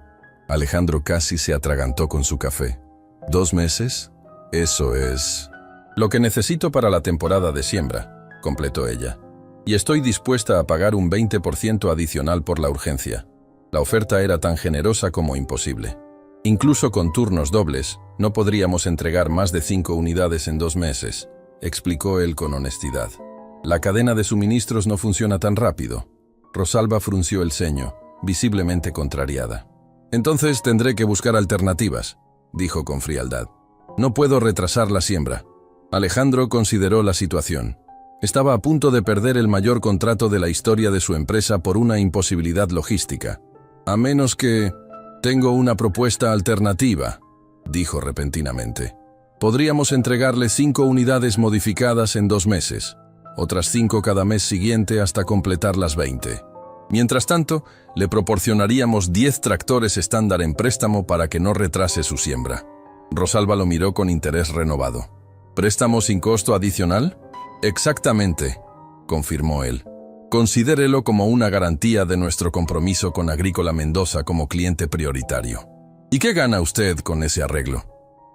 Alejandro casi se atragantó con su café. «¿2 meses? Eso es lo que necesito para la temporada de siembra», completó ella. «Y estoy dispuesta a pagar un 20% adicional por la urgencia». La oferta era tan generosa como imposible. «Incluso con turnos dobles, no podríamos entregar más de 5 unidades en 2 meses», explicó él con honestidad. «La cadena de suministros no funciona tan rápido». Rosalba frunció el ceño, visiblemente contrariada. «Entonces tendré que buscar alternativas», dijo con frialdad. «No puedo retrasar la siembra». Alejandro consideró la situación. Estaba a punto de perder el mayor contrato de la historia de su empresa por una imposibilidad logística. «A menos que... tengo una propuesta alternativa», dijo repentinamente. «Podríamos entregarle 5 unidades modificadas en 2 meses. Otras 5 cada mes siguiente hasta completar las 20. Mientras tanto, le proporcionaríamos 10 tractores estándar en préstamo para que no retrase su siembra». Rosalba lo miró con interés renovado. ¿Préstamo sin costo adicional? Exactamente, confirmó él. Considérelo como una garantía de nuestro compromiso con Agrícola Mendoza como cliente prioritario. ¿Y qué gana usted con ese arreglo?,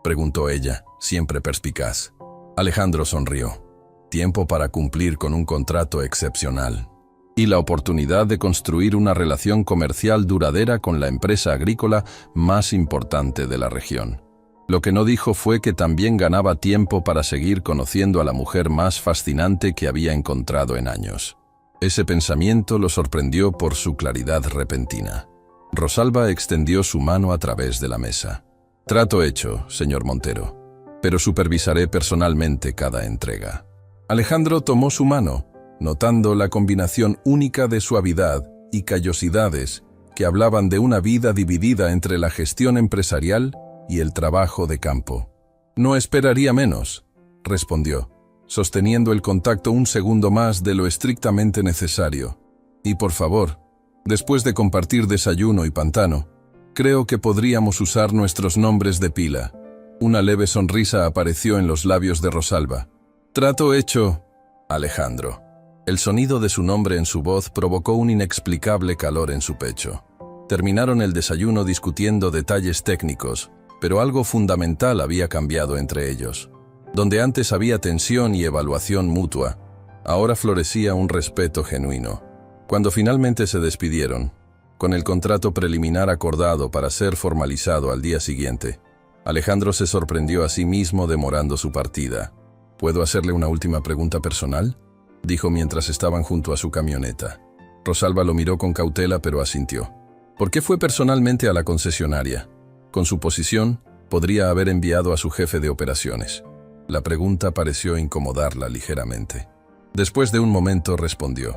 preguntó ella, siempre perspicaz. Alejandro sonrió. Tiempo para cumplir con un contrato excepcional y la oportunidad de construir una relación comercial duradera con la empresa agrícola más importante de la región. Lo que no dijo fue que también ganaba tiempo para seguir conociendo a la mujer más fascinante que había encontrado en años. Ese pensamiento lo sorprendió por su claridad repentina. Rosalba extendió su mano a través de la mesa. Trato hecho, señor Montero, pero supervisaré personalmente cada entrega. Alejandro tomó su mano, notando la combinación única de suavidad y callosidades que hablaban de una vida dividida entre la gestión empresarial y el trabajo de campo. No esperaría menos, respondió, sosteniendo el contacto un segundo más de lo estrictamente necesario. Y por favor, después de compartir desayuno y pantano, creo que podríamos usar nuestros nombres de pila. Una leve sonrisa apareció en los labios de Rosalba. Trato hecho, Alejandro. El sonido de su nombre en su voz provocó un inexplicable calor en su pecho. Terminaron el desayuno discutiendo detalles técnicos, pero algo fundamental había cambiado entre ellos. Donde antes había tensión y evaluación mutua, ahora florecía un respeto genuino. Cuando finalmente se despidieron, con el contrato preliminar acordado para ser formalizado al día siguiente, Alejandro se sorprendió a sí mismo demorando su partida. ¿Puedo hacerle una última pregunta personal?, dijo mientras estaban junto a su camioneta. Rosalba lo miró con cautela pero asintió. ¿Por qué fue personalmente a la concesionaria? Con su posición, podría haber enviado a su jefe de operaciones. La pregunta pareció incomodarla ligeramente. Después de un momento respondió.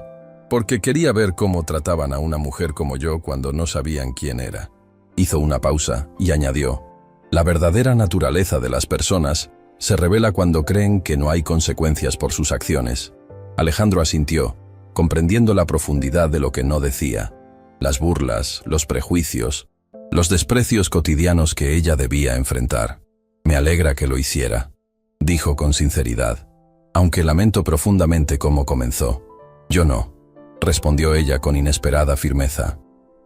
Porque quería ver cómo trataban a una mujer como yo cuando no sabían quién era. Hizo una pausa y añadió. La verdadera naturaleza de las personas se revela cuando creen que no hay consecuencias por sus acciones. Alejandro asintió, comprendiendo la profundidad de lo que no decía. Las burlas, los prejuicios, los desprecios cotidianos que ella debía enfrentar. Me alegra que lo hiciera, dijo con sinceridad, aunque lamento profundamente cómo comenzó. Yo no, respondió ella con inesperada firmeza.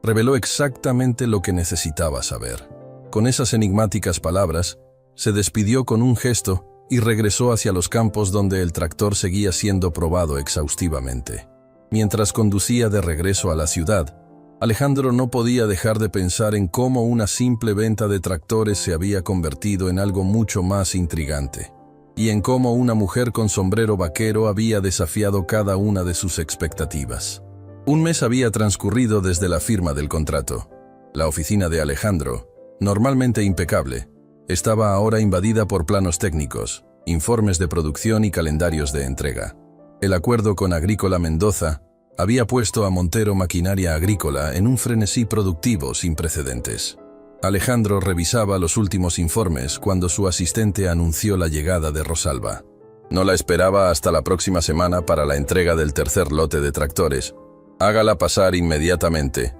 Reveló exactamente lo que necesitaba saber. Con esas enigmáticas palabras, se despidió con un gesto y regresó hacia los campos donde el tractor seguía siendo probado exhaustivamente. Mientras conducía de regreso a la ciudad, Alejandro no podía dejar de pensar en cómo una simple venta de tractores se había convertido en algo mucho más intrigante, y en cómo una mujer con sombrero vaquero había desafiado cada una de sus expectativas. Un mes había transcurrido desde la firma del contrato. La oficina de Alejandro, normalmente impecable, estaba ahora invadida por planos técnicos, informes de producción y calendarios de entrega. El acuerdo con Agrícola Mendoza había puesto a Montero Maquinaria Agrícola en un frenesí productivo sin precedentes. Alejandro revisaba los últimos informes cuando su asistente anunció la llegada de Rosalba. No la esperaba hasta la próxima semana para la entrega del tercer lote de tractores. Hágala pasar inmediatamente,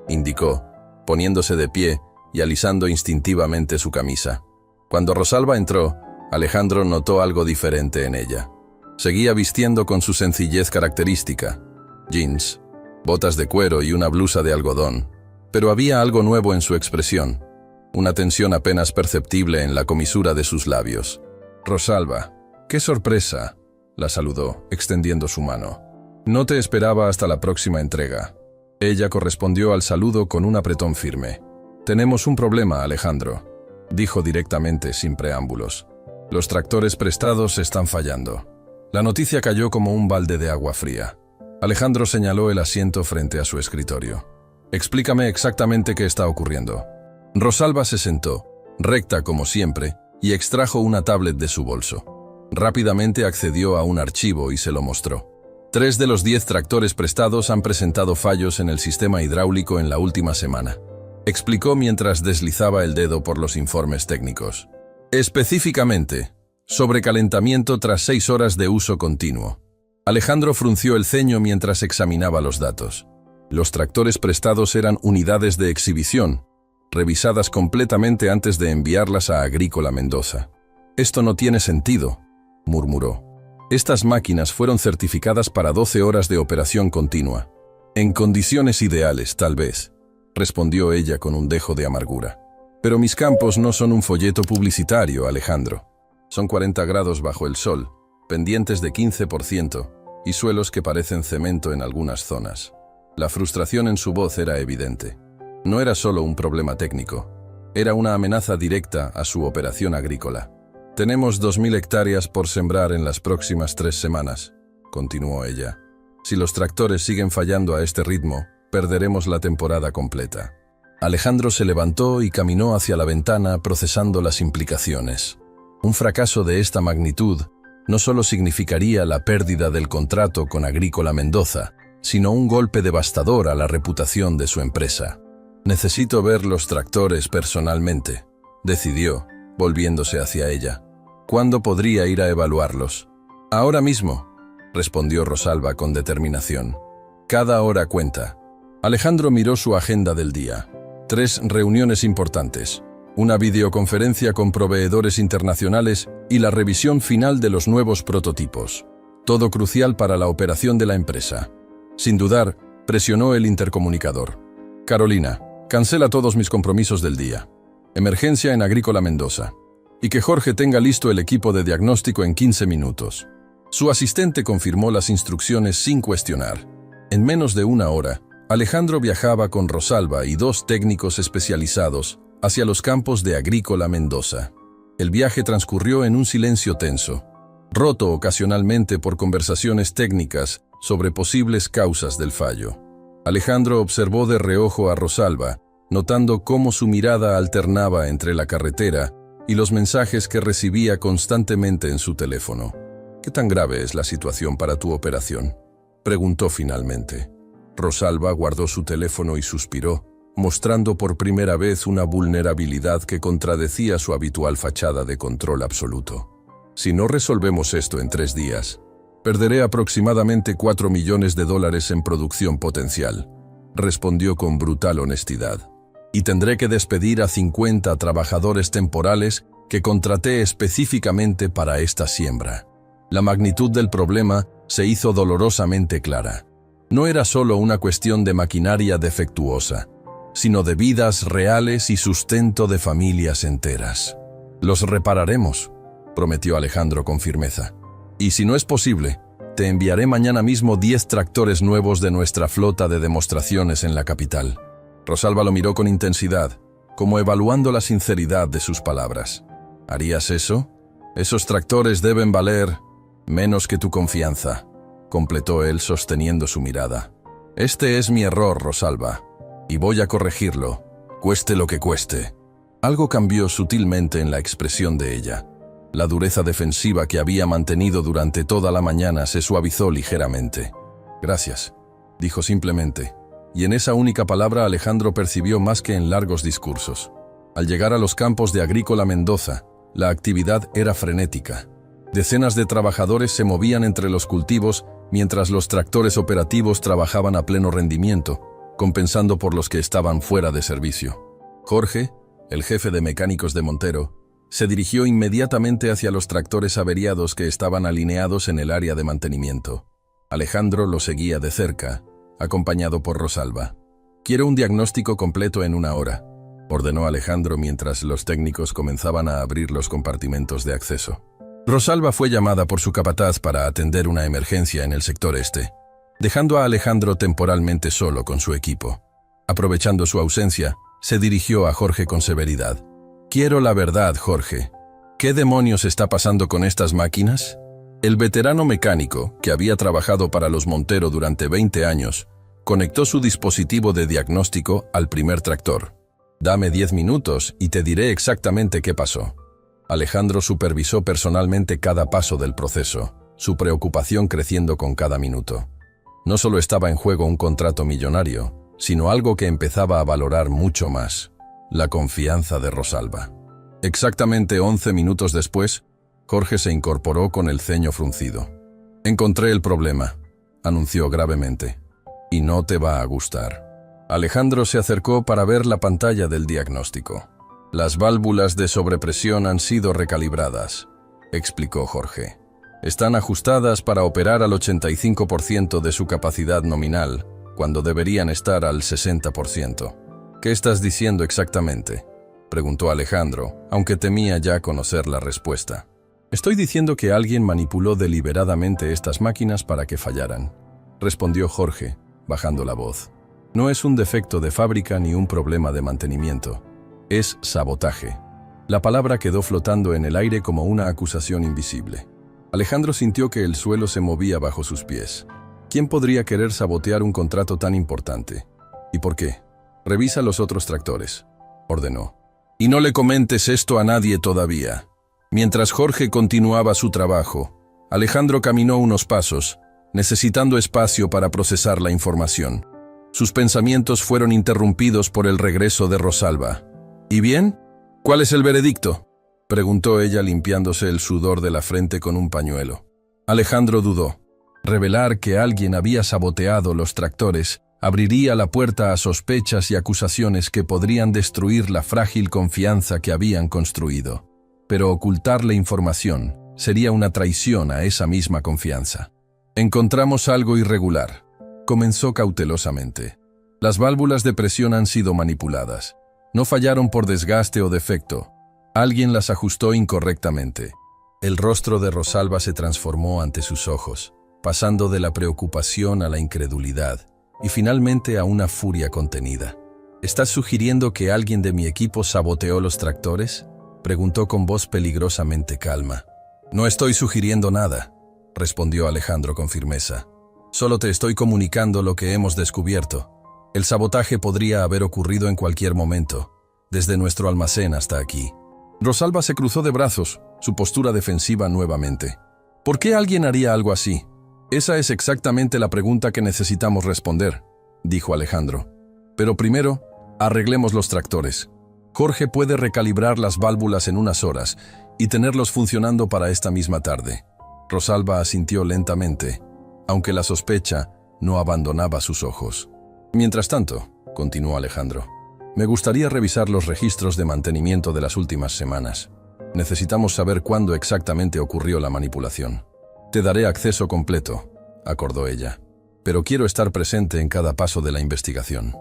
indicó, poniéndose de pie y alisando instintivamente su camisa. Cuando Rosalba entró, Alejandro notó algo diferente en ella. Seguía vistiendo con su sencillez característica, jeans, botas de cuero y una blusa de algodón, pero había algo nuevo en su expresión, una tensión apenas perceptible en la comisura de sus labios. Rosalba, ¡qué sorpresa!, la saludó, extendiendo su mano. No te esperaba hasta la próxima entrega. Ella correspondió al saludo con un apretón firme. Tenemos un problema, Alejandro, dijo directamente sin preámbulos. Los tractores prestados están fallando. La noticia cayó como un balde de agua fría. Alejandro señaló el asiento frente a su escritorio. Explícame exactamente qué está ocurriendo. Rosalba se sentó, recta como siempre, y extrajo una tablet de su bolso. Rápidamente accedió a un archivo y se lo mostró. 3 de los 10 tractores prestados han presentado fallos en el sistema hidráulico en la última semana, explicó mientras deslizaba el dedo por los informes técnicos. Específicamente, sobrecalentamiento tras 6 horas de uso continuo. Alejandro frunció el ceño mientras examinaba los datos. Los tractores prestados eran unidades de exhibición, revisadas completamente antes de enviarlas a Agrícola Mendoza. «Esto no tiene sentido», murmuró. «Estas máquinas fueron certificadas para 12 horas de operación continua. En condiciones ideales, tal vez», respondió ella con un dejo de amargura. «Pero mis campos no son un folleto publicitario, Alejandro. Son 40 grados bajo el sol, pendientes de 15% y suelos que parecen cemento en algunas zonas». La frustración en su voz era evidente. No era solo un problema técnico, era una amenaza directa a su operación agrícola. «Tenemos 2000 hectáreas por sembrar en las próximas 3 semanas», continuó ella. «Si los tractores siguen fallando a este ritmo, perderemos la temporada completa». Alejandro se levantó y caminó hacia la ventana procesando las implicaciones. Un fracaso de esta magnitud no solo significaría la pérdida del contrato con Agrícola Mendoza, sino un golpe devastador a la reputación de su empresa. «Necesito ver los tractores personalmente», decidió, volviéndose hacia ella. «¿Cuándo podría ir a evaluarlos?» «Ahora mismo», respondió Rosalba con determinación. «Cada hora cuenta». Alejandro miró su agenda del día. 3 reuniones importantes, una videoconferencia con proveedores internacionales y la revisión final de los nuevos prototipos. Todo crucial para la operación de la empresa. Sin dudar, presionó el intercomunicador. «Carolina, cancela todos mis compromisos del día. Emergencia en Agrícola Mendoza. Y que Jorge tenga listo el equipo de diagnóstico en 15 minutos». Su asistente confirmó las instrucciones sin cuestionar. En menos de una hora, Alejandro viajaba con Rosalba y 2 técnicos especializados hacia los campos de Agrícola Mendoza. El viaje transcurrió en un silencio tenso, roto ocasionalmente por conversaciones técnicas sobre posibles causas del fallo. Alejandro observó de reojo a Rosalba, notando cómo su mirada alternaba entre la carretera y los mensajes que recibía constantemente en su teléfono. «¿Qué tan grave es la situación para tu operación?», preguntó finalmente. Rosalba guardó su teléfono y suspiró, mostrando por primera vez una vulnerabilidad que contradecía su habitual fachada de control absoluto. «Si no resolvemos esto en 3 días, perderé aproximadamente $4 millones en producción potencial», respondió con brutal honestidad. «Y tendré que despedir a 50 trabajadores temporales que contraté específicamente para esta siembra». La magnitud del problema se hizo dolorosamente clara. No era solo una cuestión de maquinaria defectuosa, sino de vidas reales y sustento de familias enteras. «Los repararemos», prometió Alejandro con firmeza. «Y si no es posible, te enviaré mañana mismo 10 tractores nuevos de nuestra flota de demostraciones en la capital». Rosalba lo miró con intensidad, como evaluando la sinceridad de sus palabras. «¿Harías eso? Esos tractores deben valer menos que tu confianza», completó él sosteniendo su mirada. «Este es mi error, Rosalba, y voy a corregirlo, cueste lo que cueste». Algo cambió sutilmente en la expresión de ella. La dureza defensiva que había mantenido durante toda la mañana se suavizó ligeramente. «Gracias», dijo simplemente, y en esa única palabra Alejandro percibió más que en largos discursos. Al llegar a los campos de Agrícola Mendoza, la actividad era frenética. Decenas de trabajadores se movían entre los cultivos mientras los tractores operativos trabajaban a pleno rendimiento, compensando por los que estaban fuera de servicio. Jorge, el jefe de mecánicos de Montero, se dirigió inmediatamente hacia los tractores averiados que estaban alineados en el área de mantenimiento. Alejandro lo seguía de cerca, acompañado por Rosalba. «Quiero un diagnóstico completo en 1 hora», ordenó Alejandro mientras los técnicos comenzaban a abrir los compartimentos de acceso. Rosalba fue llamada por su capataz para atender una emergencia en el sector este, dejando a Alejandro temporalmente solo con su equipo. Aprovechando su ausencia, se dirigió a Jorge con severidad. «Quiero la verdad, Jorge. ¿Qué demonios está pasando con estas máquinas?» El veterano mecánico, que había trabajado para los Montero durante 20 años, conectó su dispositivo de diagnóstico al primer tractor. «Dame 10 minutos y te diré exactamente qué pasó». Alejandro supervisó personalmente cada paso del proceso, su preocupación creciendo con cada minuto. No solo estaba en juego un contrato millonario, sino algo que empezaba a valorar mucho más: la confianza de Rosalba. Exactamente 11 minutos después, Jorge se incorporó con el ceño fruncido. «Encontré el problema», anunció gravemente. «Y no te va a gustar». Alejandro se acercó para ver la pantalla del diagnóstico. Las válvulas de sobrepresión han sido recalibradas, explicó Jorge. Están ajustadas para operar al 85% de su capacidad nominal, cuando deberían estar al 60%. ¿Qué estás diciendo exactamente?, preguntó Alejandro, aunque temía ya conocer la respuesta. Estoy diciendo que alguien manipuló deliberadamente estas máquinas para que fallaran, respondió Jorge, bajando la voz. No es un defecto de fábrica ni un problema de mantenimiento. Es sabotaje. La palabra quedó flotando en el aire como una acusación invisible. Alejandro sintió que el suelo se movía bajo sus pies. ¿Quién podría querer sabotear un contrato tan importante? ¿Y por qué? Revisa los otros tractores, ordenó. Y no le comentes esto a nadie todavía. Mientras Jorge continuaba su trabajo, Alejandro caminó unos pasos, necesitando espacio para procesar la información. Sus pensamientos fueron interrumpidos por el regreso de Rosalba. ¿Y bien? ¿Cuál es el veredicto?, preguntó ella limpiándose el sudor de la frente con un pañuelo. Alejandro dudó. Revelar que alguien había saboteado los tractores abriría la puerta a sospechas y acusaciones que podrían destruir la frágil confianza que habían construido. Pero ocultar la información sería una traición a esa misma confianza. Encontramos algo irregular, comenzó cautelosamente. Las válvulas de presión han sido manipuladas. No fallaron por desgaste o defecto. Alguien las ajustó incorrectamente. El rostro de Rosalba se transformó ante sus ojos, pasando de la preocupación a la incredulidad y finalmente a una furia contenida. ¿Estás sugiriendo que alguien de mi equipo saboteó los tractores?, preguntó con voz peligrosamente calma. No estoy sugiriendo nada, respondió Alejandro con firmeza. Solo te estoy comunicando lo que hemos descubierto. El sabotaje podría haber ocurrido en cualquier momento, desde nuestro almacén hasta aquí. Rosalba se cruzó de brazos, su postura defensiva nuevamente. ¿Por qué alguien haría algo así? Esa es exactamente la pregunta que necesitamos responder, dijo Alejandro. Pero primero, arreglemos los tractores. Jorge puede recalibrar las válvulas en unas horas y tenerlos funcionando para esta misma tarde. Rosalba asintió lentamente, aunque la sospecha no abandonaba sus ojos. Mientras tanto, continuó Alejandro, me gustaría revisar los registros de mantenimiento de las últimas semanas. Necesitamos saber cuándo exactamente ocurrió la manipulación. Te daré acceso completo, acordó ella, pero quiero estar presente en cada paso de la investigación.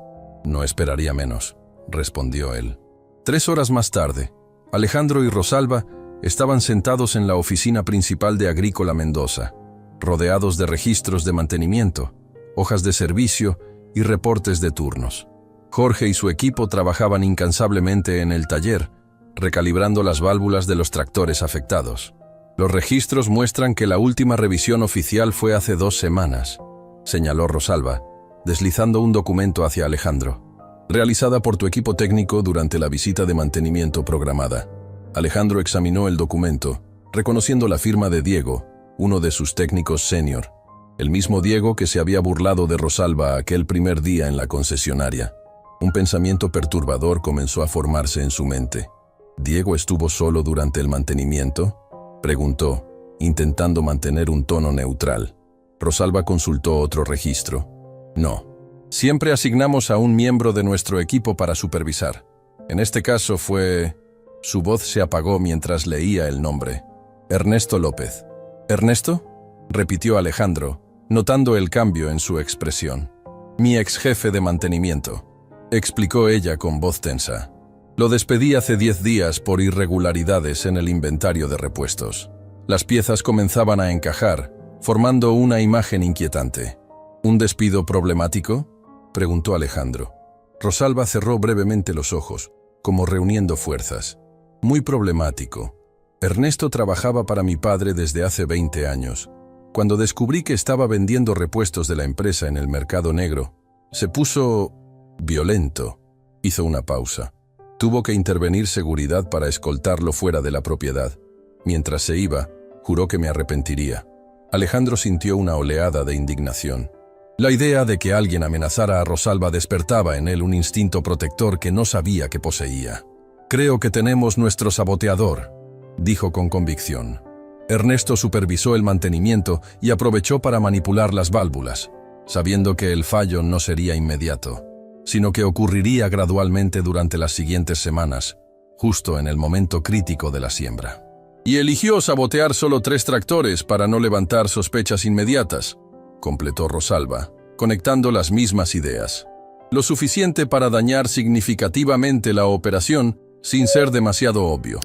No esperaría menos, respondió él. 3 horas más tarde, Alejandro y Rosalba estaban sentados en la oficina principal de Agrícola Mendoza, rodeados de registros de mantenimiento, hojas de servicio y reportes de turnos. Jorge y su equipo trabajaban incansablemente en el taller, recalibrando las válvulas de los tractores afectados. Los registros muestran que la última revisión oficial fue hace 2 semanas, señaló Rosalba, deslizando un documento hacia Alejandro. Realizada por tu equipo técnico durante la visita de mantenimiento programada. Alejandro examinó el documento, reconociendo la firma de Diego, uno de sus técnicos senior, el mismo Diego que se había burlado de Rosalba aquel primer día en la concesionaria. Un pensamiento perturbador comenzó a formarse en su mente. ¿Diego estuvo solo durante el mantenimiento?, preguntó, intentando mantener un tono neutral. Rosalba consultó otro registro. No. Siempre asignamos a un miembro de nuestro equipo para supervisar. En este caso fue... Su voz se apagó mientras leía el nombre. Ernesto López. ¿Ernesto?, repitió Alejandro, notando el cambio en su expresión. Mi ex jefe de mantenimiento, explicó ella con voz tensa. Lo despedí hace 10 días por irregularidades en el inventario de repuestos. Las piezas comenzaban a encajar, formando una imagen inquietante. ¿Un despido problemático?, preguntó Alejandro. Rosalba cerró brevemente los ojos, como reuniendo fuerzas. Muy problemático. Ernesto trabajaba para mi padre desde hace 20 años. Cuando descubrí que estaba vendiendo repuestos de la empresa en el mercado negro, se puso violento. Hizo una pausa. Tuvo que intervenir seguridad para escoltarlo fuera de la propiedad. Mientras se iba, juró que me arrepentiría. Alejandro sintió una oleada de indignación. La idea de que alguien amenazara a Rosalba despertaba en él un instinto protector que no sabía que poseía. Creo que tenemos nuestro saboteador, dijo con convicción. Ernesto supervisó el mantenimiento y aprovechó para manipular las válvulas, sabiendo que el fallo no sería inmediato. sino que ocurriría gradualmente durante las siguientes semanas, justo en el momento crítico de la siembra. Y eligió sabotear solo 3 tractores para no levantar sospechas inmediatas, completó Rosalba, conectando las mismas ideas. Lo suficiente para dañar significativamente la operación sin ser demasiado obvio.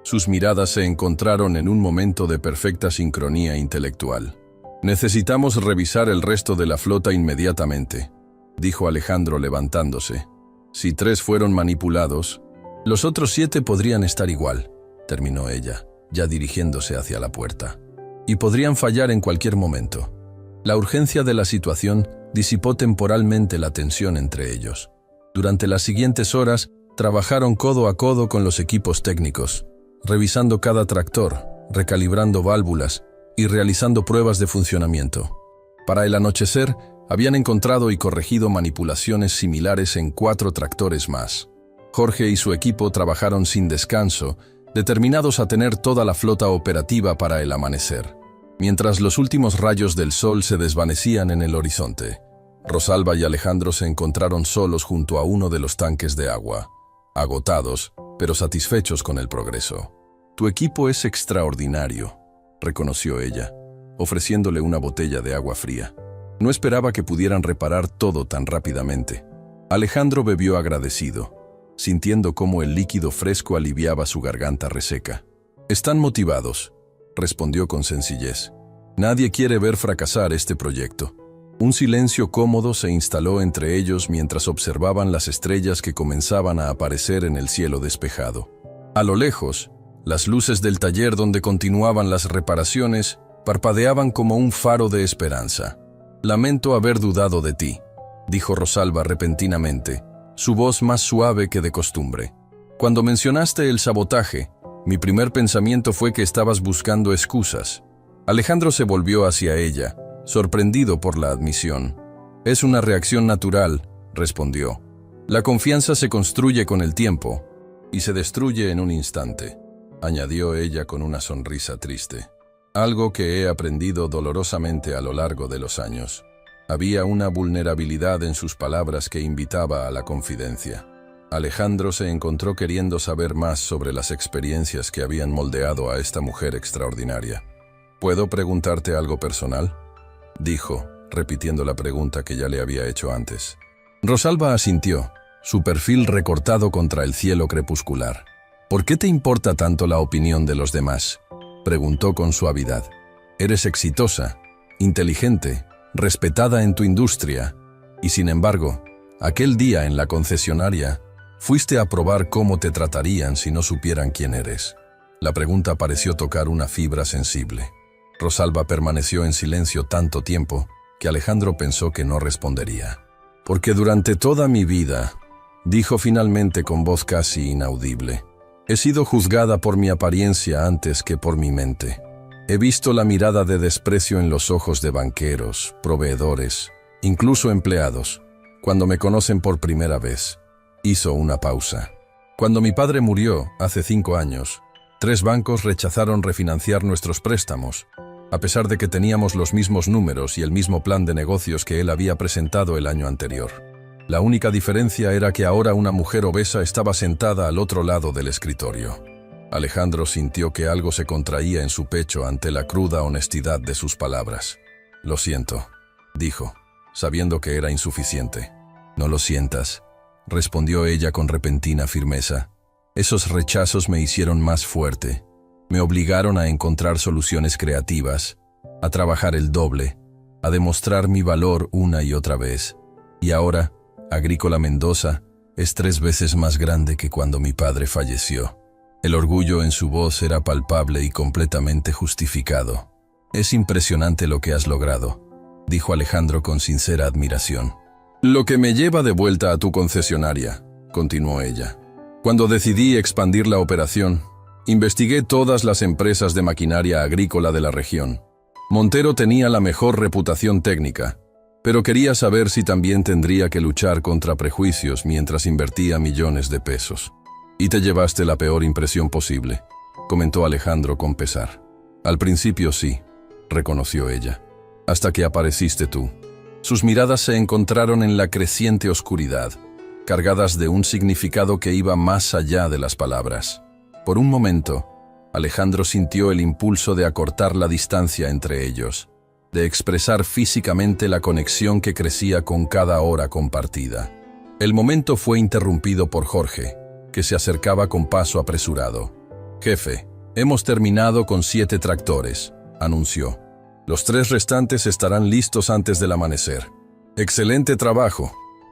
Sus miradas se encontraron en un momento de perfecta sincronía intelectual. «Necesitamos revisar el resto de la flota inmediatamente», dijo Alejandro levantándose. «Si 3 fueron manipulados, los otros 7 podrían estar igual», terminó ella, ya dirigiéndose hacia la puerta. «Y podrían fallar en cualquier momento». La urgencia de la situación disipó temporalmente la tensión entre ellos. Durante las siguientes horas, trabajaron codo a codo con los equipos técnicos, revisando cada tractor, recalibrando válvulas y realizando pruebas de funcionamiento. Para el anochecer, habían encontrado y corregido manipulaciones similares en 4 tractores más. Jorge y su equipo trabajaron sin descanso, determinados a tener toda la flota operativa para el amanecer. Mientras los últimos rayos del sol se desvanecían en el horizonte, Rosalba y Alejandro se encontraron solos junto a uno de los tanques de agua, agotados, pero satisfechos con el progreso. «Tu equipo es extraordinario», reconoció ella, ofreciéndole una botella de agua fría. No esperaba que pudieran reparar todo tan rápidamente. Alejandro bebió agradecido, sintiendo cómo el líquido fresco aliviaba su garganta reseca. «Están motivados», respondió con sencillez. «Nadie quiere ver fracasar este proyecto». Un silencio cómodo se instaló entre ellos mientras observaban las estrellas que comenzaban a aparecer en el cielo despejado. A lo lejos, las luces del taller donde continuaban las reparaciones parpadeaban como un faro de esperanza. «Lamento haber dudado de ti», dijo Rosalba repentinamente, su voz más suave que de costumbre. «Cuando mencionaste el sabotaje, mi primer pensamiento fue que estabas buscando excusas». Alejandro se volvió hacia ella, sorprendido por la admisión. «Es una reacción natural», respondió. «La confianza se construye con el tiempo y se destruye en un instante», añadió ella con una sonrisa triste. «Algo que he aprendido dolorosamente a lo largo de los años». Había una vulnerabilidad en sus palabras que invitaba a la confidencia. Alejandro se encontró queriendo saber más sobre las experiencias que habían moldeado a esta mujer extraordinaria. «¿Puedo preguntarte algo personal?», dijo, repitiendo la pregunta que ya le había hecho antes. Rosalba asintió, su perfil recortado contra el cielo crepuscular. «¿Por qué te importa tanto la opinión de los demás?», preguntó con suavidad. «Eres exitosa, inteligente, respetada en tu industria, y sin embargo, aquel día en la concesionaria, fuiste a probar cómo te tratarían si no supieran quién eres». La pregunta pareció tocar una fibra sensible. Rosalba permaneció en silencio tanto tiempo que Alejandro pensó que no respondería. «Porque durante toda mi vida», dijo finalmente con voz casi inaudible, «he sido juzgada por mi apariencia antes que por mi mente. He visto la mirada de desprecio en los ojos de banqueros, proveedores, incluso empleados, cuando me conocen por primera vez». Hizo una pausa. «Cuando mi padre murió, hace 5 años, 3 bancos rechazaron refinanciar nuestros préstamos, a pesar de que teníamos los mismos números y el mismo plan de negocios que él había presentado el año anterior. La única diferencia era que ahora una mujer obesa estaba sentada al otro lado del escritorio». Alejandro sintió que algo se contraía en su pecho ante la cruda honestidad de sus palabras. «Lo siento», dijo, sabiendo que era insuficiente. «No lo sientas», respondió ella con repentina firmeza. «Esos rechazos me hicieron más fuerte. Me obligaron a encontrar soluciones creativas, a trabajar el doble, a demostrar mi valor una y otra vez. Y ahora, Agrícola Mendoza es 3 veces más grande que cuando mi padre falleció». El orgullo en su voz era palpable y completamente justificado. «Es impresionante lo que has logrado», dijo Alejandro con sincera admiración. «Lo que me lleva de vuelta a tu concesionaria», continuó ella. «Cuando decidí expandir la operación, investigué todas las empresas de maquinaria agrícola de la región. Montero tenía la mejor reputación técnica, pero quería saber si también tendría que luchar contra prejuicios mientras invertía millones de pesos. Y te llevaste la peor impresión posible», comentó Alejandro con pesar. «Al principio sí», reconoció ella, «hasta que apareciste tú. Sus miradas se encontraron en la creciente oscuridad, cargadas de un significado que iba más allá de las palabras. Por un momento, Alejandro sintió el impulso de acortar la distancia entre ellos, de expresar físicamente la conexión que crecía con cada hora compartida. El momento fue interrumpido por Jorge, que se acercaba con paso apresurado. «Jefe, hemos terminado con 7 tractores», anunció. «Los 3 restantes estarán listos antes del amanecer». «Excelente trabajo»,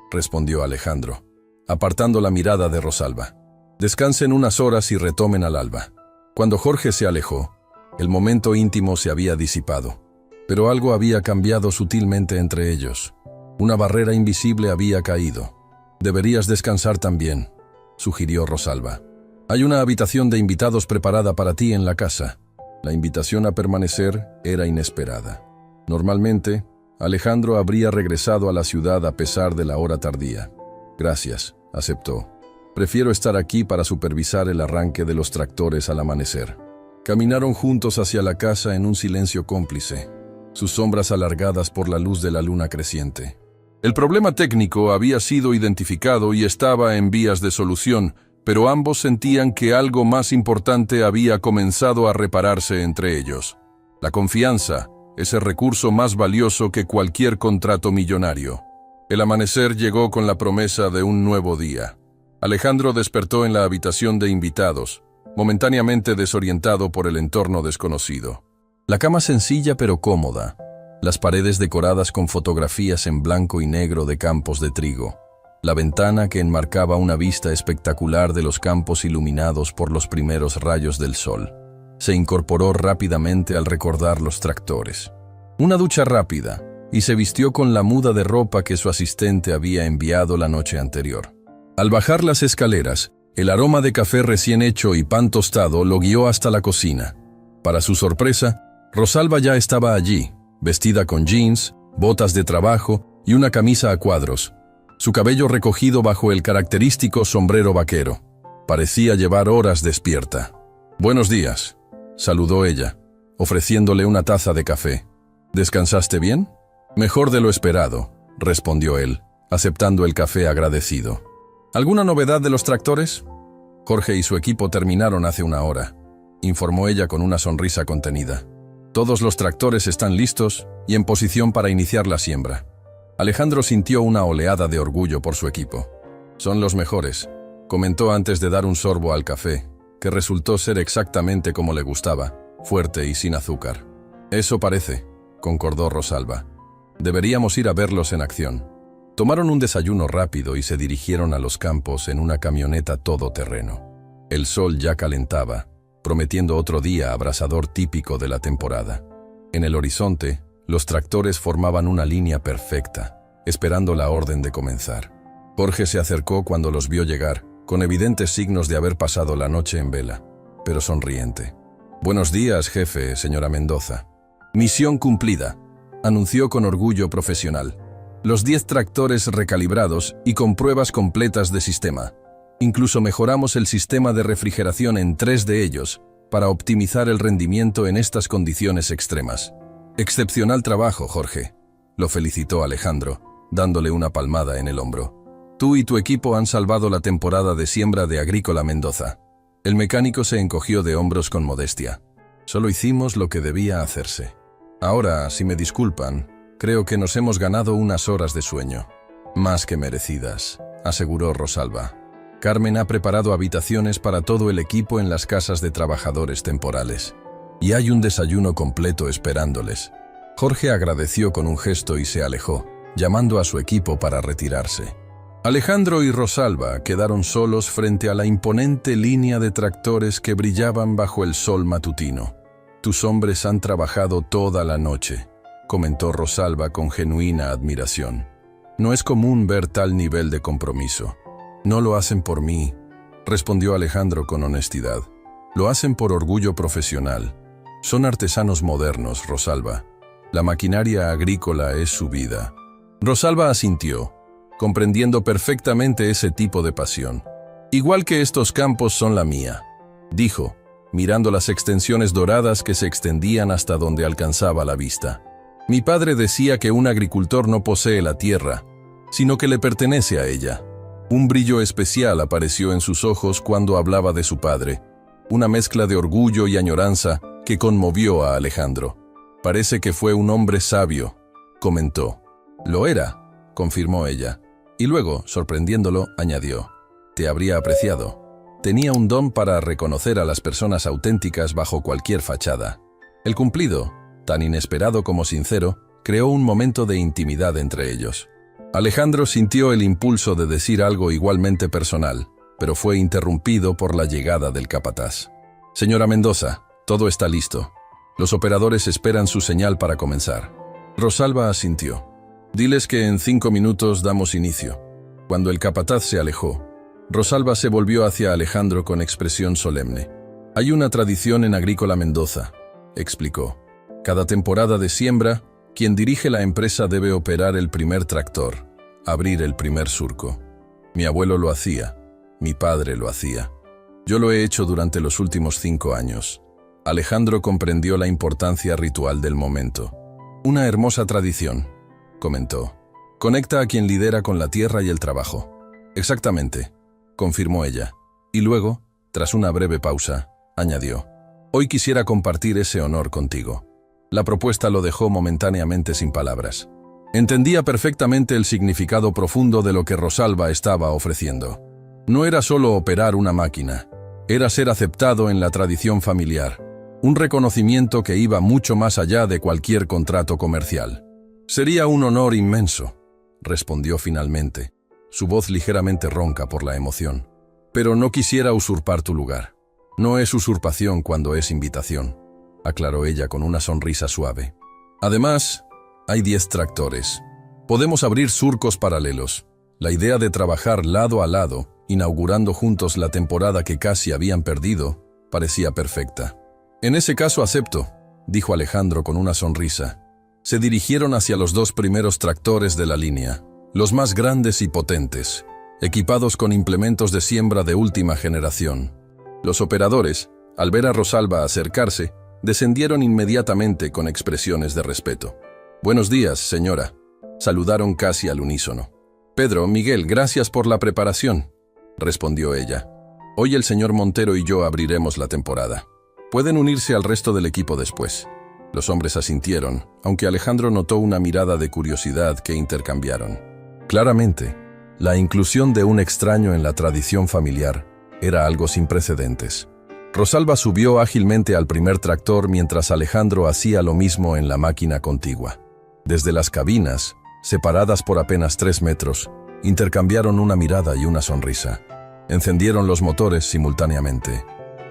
respondió Alejandro, apartando la mirada de Rosalba. «Descansen unas horas y retomen al alba». Cuando Jorge se alejó, el momento íntimo se había disipado, pero algo había cambiado sutilmente entre ellos. Una barrera invisible había caído. «Deberías descansar también», sugirió Rosalba. «Hay una habitación de invitados preparada para ti en la casa». La invitación a permanecer era inesperada. Normalmente, Alejandro habría regresado a la ciudad a pesar de la hora tardía. «Gracias», aceptó. «Prefiero estar aquí para supervisar el arranque de los tractores al amanecer». Caminaron juntos hacia la casa en un silencio cómplice, sus sombras alargadas por la luz de la luna creciente. El problema técnico había sido identificado y estaba en vías de solución, pero ambos sentían que algo más importante había comenzado a repararse entre ellos. La confianza, ese recurso más valioso que cualquier contrato millonario. El amanecer llegó con la promesa de un nuevo día. Alejandro despertó en la habitación de invitados, momentáneamente desorientado por el entorno desconocido. La cama sencilla pero cómoda, las paredes decoradas con fotografías en blanco y negro de campos de trigo, la ventana que enmarcaba una vista espectacular de los campos iluminados por los primeros rayos del sol. Se incorporó rápidamente al recordar los tractores. Una ducha rápida, y se vistió con la muda de ropa que su asistente había enviado la noche anterior. Al bajar las escaleras, el aroma de café recién hecho y pan tostado lo guió hasta la cocina. Para su sorpresa, Rosalba ya estaba allí, vestida con jeans, botas de trabajo y una camisa a cuadros, su cabello recogido bajo el característico sombrero vaquero. Parecía llevar horas despierta. «Buenos días», saludó ella, ofreciéndole una taza de café. «¿Descansaste bien?» «Mejor de lo esperado», respondió él, aceptando el café agradecido. «¿Alguna novedad de los tractores?» «Jorge y su equipo terminaron hace una hora», informó ella con una sonrisa contenida. «Todos los tractores están listos y en posición para iniciar la siembra». Alejandro sintió una oleada de orgullo por su equipo. «Son los mejores», comentó antes de dar un sorbo al café, que resultó ser exactamente como le gustaba, fuerte y sin azúcar. «Eso parece», concordó Rosalba. «Deberíamos ir a verlos en acción». Tomaron un desayuno rápido y se dirigieron a los campos en una camioneta todoterreno. El sol ya calentaba, prometiendo otro día abrasador típico de la temporada. En el horizonte, los tractores formaban una línea perfecta, esperando la orden de comenzar. Jorge se acercó cuando los vio llegar, con evidentes signos de haber pasado la noche en vela, pero sonriente. «Buenos días, jefe, señora Mendoza». «Misión cumplida», anunció con orgullo profesional. «Los 10 tractores recalibrados y con pruebas completas de sistema. Incluso mejoramos el sistema de refrigeración en 3 de ellos para optimizar el rendimiento en estas condiciones extremas». «Excepcional trabajo, Jorge», lo felicitó Alejandro, dándole una palmada en el hombro. «Tú y tu equipo han salvado la temporada de siembra de Agrícola Mendoza». El mecánico se encogió de hombros con modestia. «Solo hicimos lo que debía hacerse. Ahora, si me disculpan, creo que nos hemos ganado unas horas de sueño». «Más que merecidas», aseguró Rosalba. «Carmen ha preparado habitaciones para todo el equipo en las casas de trabajadores temporales. Y hay un desayuno completo esperándoles». Jorge agradeció con un gesto y se alejó, llamando a su equipo para retirarse. Alejandro y Rosalba quedaron solos frente a la imponente línea de tractores que brillaban bajo el sol matutino. «Tus hombres han trabajado toda la noche», comentó Rosalba con genuina admiración. «No es común ver tal nivel de compromiso». «No lo hacen por mí», respondió Alejandro con honestidad. «Lo hacen por orgullo profesional. Son artesanos modernos, Rosalba. La maquinaria agrícola es su vida». Rosalba asintió, comprendiendo perfectamente ese tipo de pasión. «Igual que estos campos son la mía», dijo, mirando las extensiones doradas que se extendían hasta donde alcanzaba la vista. Mi padre decía que un agricultor no posee la tierra, sino que le pertenece a ella. Un brillo especial apareció en sus ojos cuando hablaba de su padre, una mezcla de orgullo y añoranza que conmovió a Alejandro. Parece que fue un hombre sabio, comentó. Lo era, confirmó ella. Y luego, sorprendiéndolo, añadió. Te habría apreciado. Tenía un don para reconocer a las personas auténticas bajo cualquier fachada. El cumplido, tan inesperado como sincero, creó un momento de intimidad entre ellos. Alejandro sintió el impulso de decir algo igualmente personal, pero fue interrumpido por la llegada del capataz. Señora Mendoza, todo está listo. Los operadores esperan su señal para comenzar. Rosalba asintió. Diles que en 5 minutos damos inicio. Cuando el capataz se alejó, Rosalba se volvió hacia Alejandro con expresión solemne. Hay una tradición en Agrícola Mendoza, explicó. Cada temporada de siembra, quien dirige la empresa debe operar el primer tractor, abrir el primer surco. Mi abuelo lo hacía, mi padre lo hacía. Yo lo he hecho durante los últimos 5 años. Alejandro comprendió la importancia ritual del momento. Una hermosa tradición, comentó. Conecta a quien lidera con la tierra y el trabajo. Exactamente, confirmó ella. Y luego, tras una breve pausa, añadió. Hoy quisiera compartir ese honor contigo. La propuesta lo dejó momentáneamente sin palabras. Entendía perfectamente el significado profundo de lo que Rosalba estaba ofreciendo. No era solo operar una máquina, era ser aceptado en la tradición familiar, un reconocimiento que iba mucho más allá de cualquier contrato comercial. Sería un honor inmenso, respondió finalmente, su voz ligeramente ronca por la emoción. Pero no quisiera usurpar tu lugar. No es usurpación cuando es invitación, aclaró ella con una sonrisa suave. Además, hay 10 tractores. Podemos abrir surcos paralelos. La idea de trabajar lado a lado, inaugurando juntos la temporada que casi habían perdido, parecía perfecta. En ese caso acepto, dijo Alejandro con una sonrisa. Se dirigieron hacia los 2 primeros tractores de la línea, los más grandes y potentes, equipados con implementos de siembra de última generación. Los operadores, al ver a Rosalba acercarse, descendieron inmediatamente con expresiones de respeto. Buenos días, señora, saludaron casi al unísono. Pedro, Miguel, gracias por la preparación, respondió ella. Hoy el señor Montero y yo abriremos la temporada. Pueden unirse al resto del equipo después. Los hombres asintieron, aunque Alejandro notó una mirada de curiosidad que intercambiaron. Claramente, la inclusión de un extraño en la tradición familiar era algo sin precedentes. Rosalba subió ágilmente al primer tractor mientras Alejandro hacía lo mismo en la máquina contigua. Desde las cabinas, separadas por apenas 3 metros, intercambiaron una mirada y una sonrisa. Encendieron los motores simultáneamente.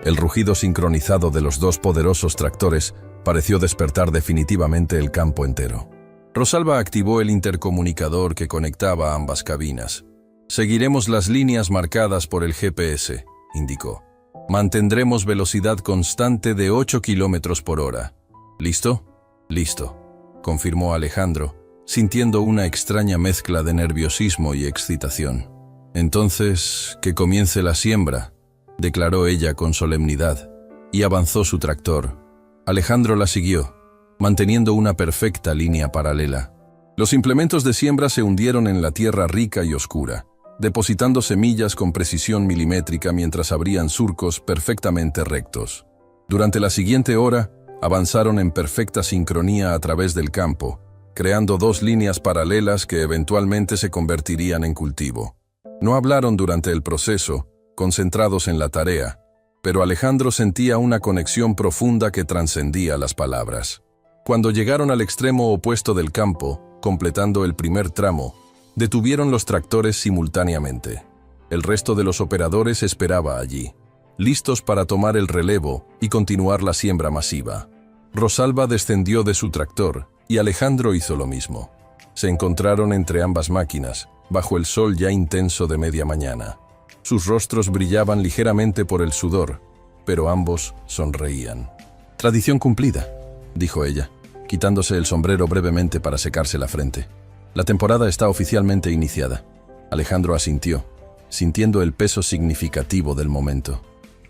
El rugido sincronizado de los 2 poderosos tractores pareció despertar definitivamente el campo entero. Rosalba activó el intercomunicador que conectaba ambas cabinas. Seguiremos las líneas marcadas por el GPS, indicó. Mantendremos velocidad constante de 8 kilómetros por hora. ¿Listo? Listo, confirmó Alejandro, sintiendo una extraña mezcla de nerviosismo y excitación. Entonces, que comience la siembra, declaró ella con solemnidad, y avanzó su tractor. Alejandro la siguió, manteniendo una perfecta línea paralela. Los implementos de siembra se hundieron en la tierra rica y oscura, depositando semillas con precisión milimétrica mientras abrían surcos perfectamente rectos. Durante la siguiente hora, avanzaron en perfecta sincronía a través del campo, creando 2 líneas paralelas que eventualmente se convertirían en cultivo. No hablaron durante el proceso, concentrados en la tarea, pero Alejandro sentía una conexión profunda que trascendía las palabras. Cuando llegaron al extremo opuesto del campo, completando el primer tramo, detuvieron los tractores simultáneamente. El resto de los operadores esperaba allí, listos para tomar el relevo y continuar la siembra masiva. Rosalba descendió de su tractor y Alejandro hizo lo mismo. Se encontraron entre ambas máquinas, bajo el sol ya intenso de media mañana. Sus rostros brillaban ligeramente por el sudor, pero ambos sonreían. «Tradición cumplida», dijo ella, quitándose el sombrero brevemente para secarse la frente. «La temporada está oficialmente iniciada». Alejandro asintió, sintiendo el peso significativo del momento.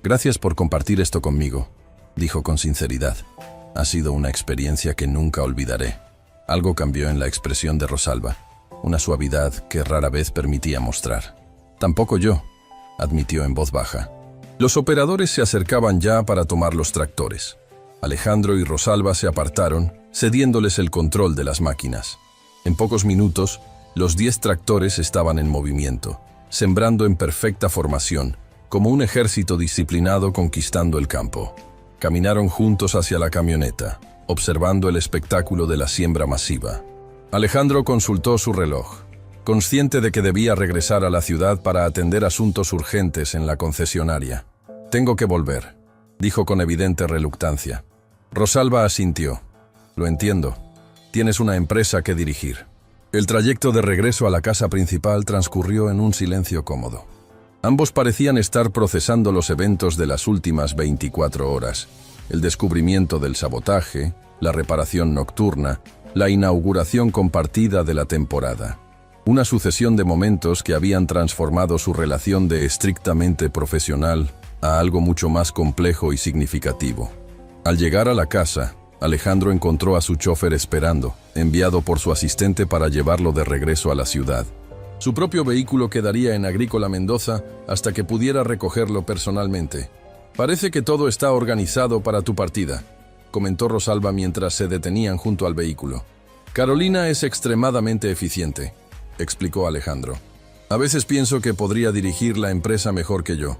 «Gracias por compartir esto conmigo», dijo con sinceridad. «Ha sido una experiencia que nunca olvidaré». Algo cambió en la expresión de Rosalba, una suavidad que rara vez permitía mostrar. Tampoco yo, admitió en voz baja. Los operadores se acercaban ya para tomar los tractores. Alejandro y Rosalba se apartaron, cediéndoles el control de las máquinas. En pocos minutos, los 10 tractores estaban en movimiento, sembrando en perfecta formación, como un ejército disciplinado conquistando el campo. Caminaron juntos hacia la camioneta, observando el espectáculo de la siembra masiva. Alejandro consultó su reloj, consciente de que debía regresar a la ciudad para atender asuntos urgentes en la concesionaria. «Tengo que volver», dijo con evidente reluctancia. Rosalba asintió. «Lo entiendo. Tienes una empresa que dirigir». El trayecto de regreso a la casa principal transcurrió en un silencio cómodo. Ambos parecían estar procesando los eventos de las últimas 24 horas. El descubrimiento del sabotaje, la reparación nocturna, la inauguración compartida de la temporada. Una sucesión de momentos que habían transformado su relación de estrictamente profesional a algo mucho más complejo y significativo. Al llegar a la casa, Alejandro encontró a su chofer esperando, enviado por su asistente para llevarlo de regreso a la ciudad. Su propio vehículo quedaría en Agrícola Mendoza hasta que pudiera recogerlo personalmente. «Parece que todo está organizado para tu partida», comentó Rosalba mientras se detenían junto al vehículo. «Carolina es extremadamente eficiente», explicó Alejandro. «A veces pienso que podría dirigir la empresa mejor que yo».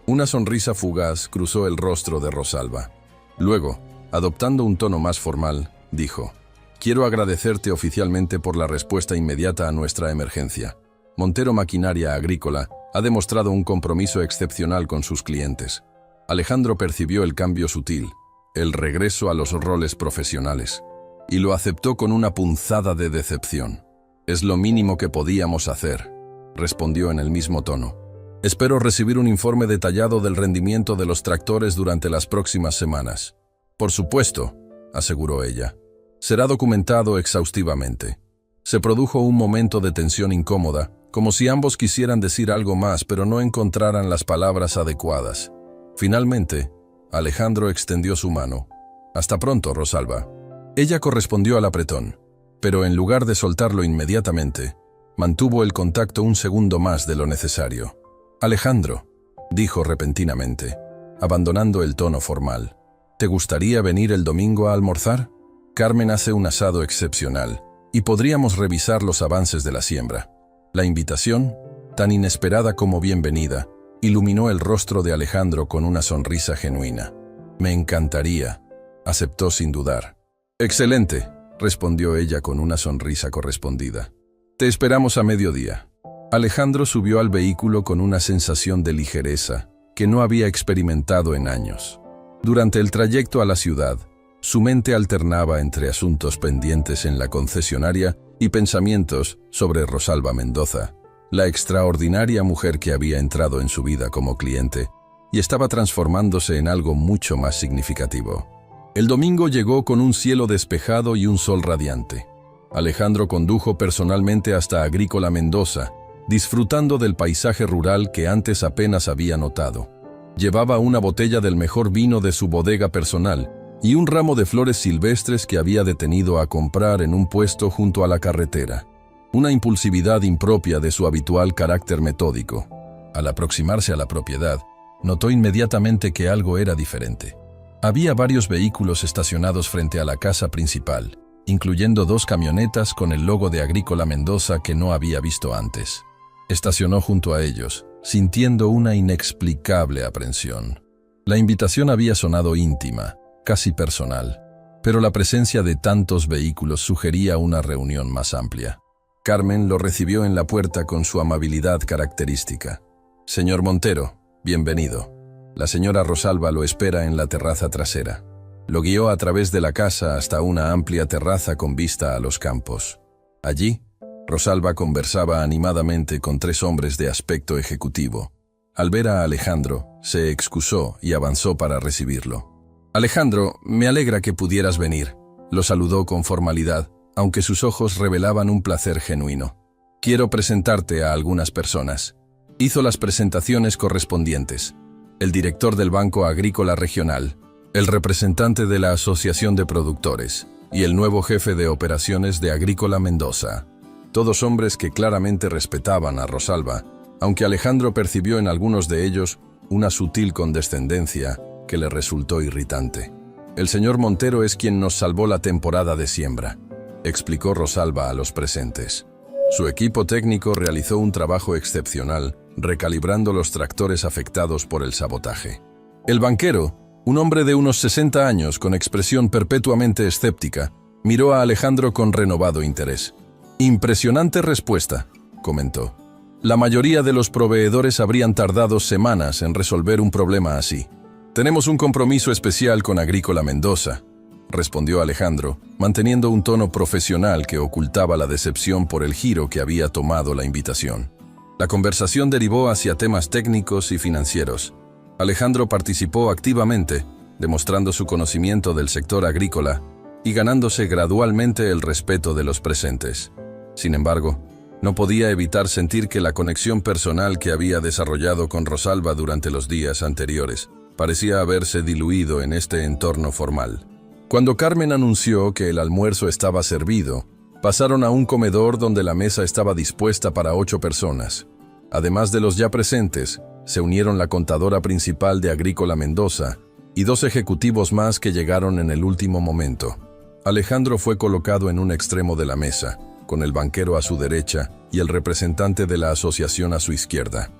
Una sonrisa fugaz cruzó el rostro de Rosalba. Luego, adoptando un tono más formal, dijo: «Quiero agradecerte oficialmente por la respuesta inmediata a nuestra emergencia. Montero Maquinaria Agrícola ha demostrado un compromiso excepcional con sus clientes». Alejandro percibió el cambio sutil, el regreso a los roles profesionales, y lo aceptó con una punzada de decepción. «Es lo mínimo que podíamos hacer», respondió en el mismo tono. «Espero recibir un informe detallado del rendimiento de los tractores durante las próximas semanas». «Por supuesto», aseguró ella. «Será documentado exhaustivamente». Se produjo un momento de tensión incómoda, como si ambos quisieran decir algo más, pero no encontraran las palabras adecuadas. Finalmente, Alejandro extendió su mano. «Hasta pronto, Rosalba». Ella correspondió al apretón, pero en lugar de soltarlo inmediatamente, mantuvo el contacto un segundo más de lo necesario. «Alejandro», dijo repentinamente, abandonando el tono formal, «¿te gustaría venir el domingo a almorzar? Carmen hace un asado excepcional y podríamos revisar los avances de la siembra». La invitación, tan inesperada como bienvenida, iluminó el rostro de Alejandro con una sonrisa genuina. «Me encantaría», aceptó sin dudar. «Excelente», respondió ella con una sonrisa correspondida. «Te esperamos a mediodía». Alejandro subió al vehículo con una sensación de ligereza que no había experimentado en años. Durante el trayecto a la ciudad, su mente alternaba entre asuntos pendientes en la concesionaria y pensamientos sobre Rosalba Mendoza, la extraordinaria mujer que había entrado en su vida como cliente y estaba transformándose en algo mucho más significativo. El domingo llegó con un cielo despejado y un sol radiante. Alejandro condujo personalmente hasta Agrícola Mendoza, disfrutando del paisaje rural que antes apenas había notado. Llevaba una botella del mejor vino de su bodega personal y un ramo de flores silvestres que había detenido a comprar en un puesto junto a la carretera. Una impulsividad impropia de su habitual carácter metódico. Al aproximarse a la propiedad, notó inmediatamente que algo era diferente. Había varios vehículos estacionados frente a la casa principal, incluyendo 2 camionetas con el logo de Agrícola Mendoza que no había visto antes. Estacionó junto a ellos, sintiendo una inexplicable aprensión. La invitación había sonado íntima, casi personal, pero la presencia de tantos vehículos sugería una reunión más amplia. Carmen lo recibió en la puerta con su amabilidad característica. «Señor Montero, bienvenido. La señora Rosalba lo espera en la terraza trasera». Lo guió a través de la casa hasta una amplia terraza con vista a los campos. Allí, Rosalba conversaba animadamente con 3 hombres de aspecto ejecutivo. Al ver a Alejandro, se excusó y avanzó para recibirlo. «Alejandro, me alegra que pudieras venir», lo saludó con formalidad, aunque sus ojos revelaban un placer genuino. «Quiero presentarte a algunas personas». Hizo las presentaciones correspondientes. El director del Banco Agrícola Regional, el representante de la Asociación de Productores, y el nuevo jefe de operaciones de Agrícola Mendoza. Todos hombres que claramente respetaban a Rosalba, aunque Alejandro percibió en algunos de ellos una sutil condescendencia que le resultó irritante. «El señor Montero es quien nos salvó la temporada de siembra», explicó Rosalba a los presentes. Su equipo técnico realizó un trabajo excepcional, recalibrando los tractores afectados por el sabotaje. El banquero, un hombre de unos 60 años con expresión perpetuamente escéptica, miró a Alejandro con renovado interés. «Impresionante respuesta», comentó. «La mayoría de los proveedores habrían tardado semanas en resolver un problema así. Tenemos un compromiso especial con Agrícola Mendoza», respondió Alejandro, manteniendo un tono profesional que ocultaba la decepción por el giro que había tomado la invitación. La conversación derivó hacia temas técnicos y financieros. Alejandro participó activamente, demostrando su conocimiento del sector agrícola y ganándose gradualmente el respeto de los presentes. Sin embargo, no podía evitar sentir que la conexión personal que había desarrollado con Rosalba durante los días anteriores parecía haberse diluido en este entorno formal. Cuando Carmen anunció que el almuerzo estaba servido, pasaron a un comedor donde la mesa estaba dispuesta para 8 personas. Además de los ya presentes, se unieron la contadora principal de Agrícola Mendoza y 2 ejecutivos más que llegaron en el último momento. Alejandro fue colocado en un extremo de la mesa, con el banquero a su derecha y el representante de la asociación a su izquierda.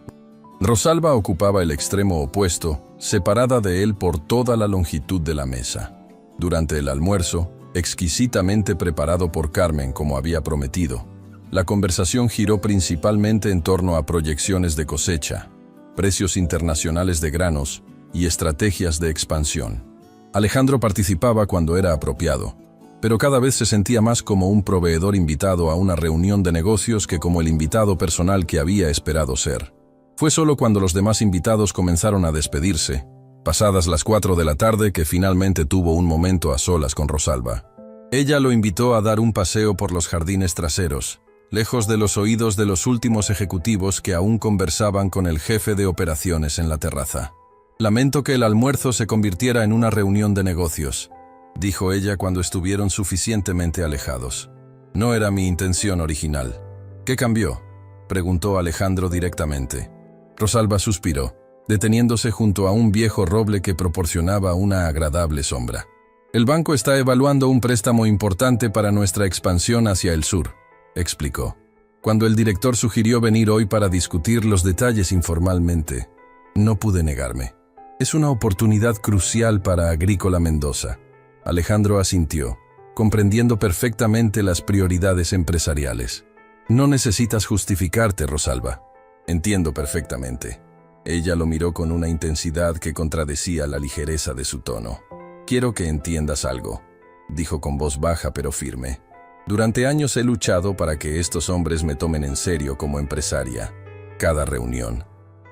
Rosalba ocupaba el extremo opuesto, separada de él por toda la longitud de la mesa. Durante el almuerzo, exquisitamente preparado por Carmen como había prometido, la conversación giró principalmente en torno a proyecciones de cosecha, precios internacionales de granos y estrategias de expansión. Alejandro participaba cuando era apropiado, pero cada vez se sentía más como un proveedor invitado a una reunión de negocios que como el invitado personal que había esperado ser. Fue solo cuando los demás invitados comenzaron a despedirse, pasadas las 4 de la tarde, que finalmente tuvo un momento a solas con Rosalba. Ella lo invitó a dar un paseo por los jardines traseros, lejos de los oídos de los últimos ejecutivos que aún conversaban con el jefe de operaciones en la terraza. «Lamento que el almuerzo se convirtiera en una reunión de negocios», dijo ella cuando estuvieron suficientemente alejados. «No era mi intención original». «¿Qué cambió?», preguntó Alejandro directamente. Rosalba suspiró, deteniéndose junto a un viejo roble que proporcionaba una agradable sombra. «El banco está evaluando un préstamo importante para nuestra expansión hacia el sur», explicó. «Cuando el director sugirió venir hoy para discutir los detalles informalmente, no pude negarme. Es una oportunidad crucial para Agrícola Mendoza». Alejandro asintió, comprendiendo perfectamente las prioridades empresariales. «No necesitas justificarte, Rosalba. Entiendo perfectamente». Ella lo miró con una intensidad que contradecía la ligereza de su tono. «Quiero que entiendas algo», dijo con voz baja pero firme. «Durante años he luchado para que estos hombres me tomen en serio como empresaria. Cada reunión,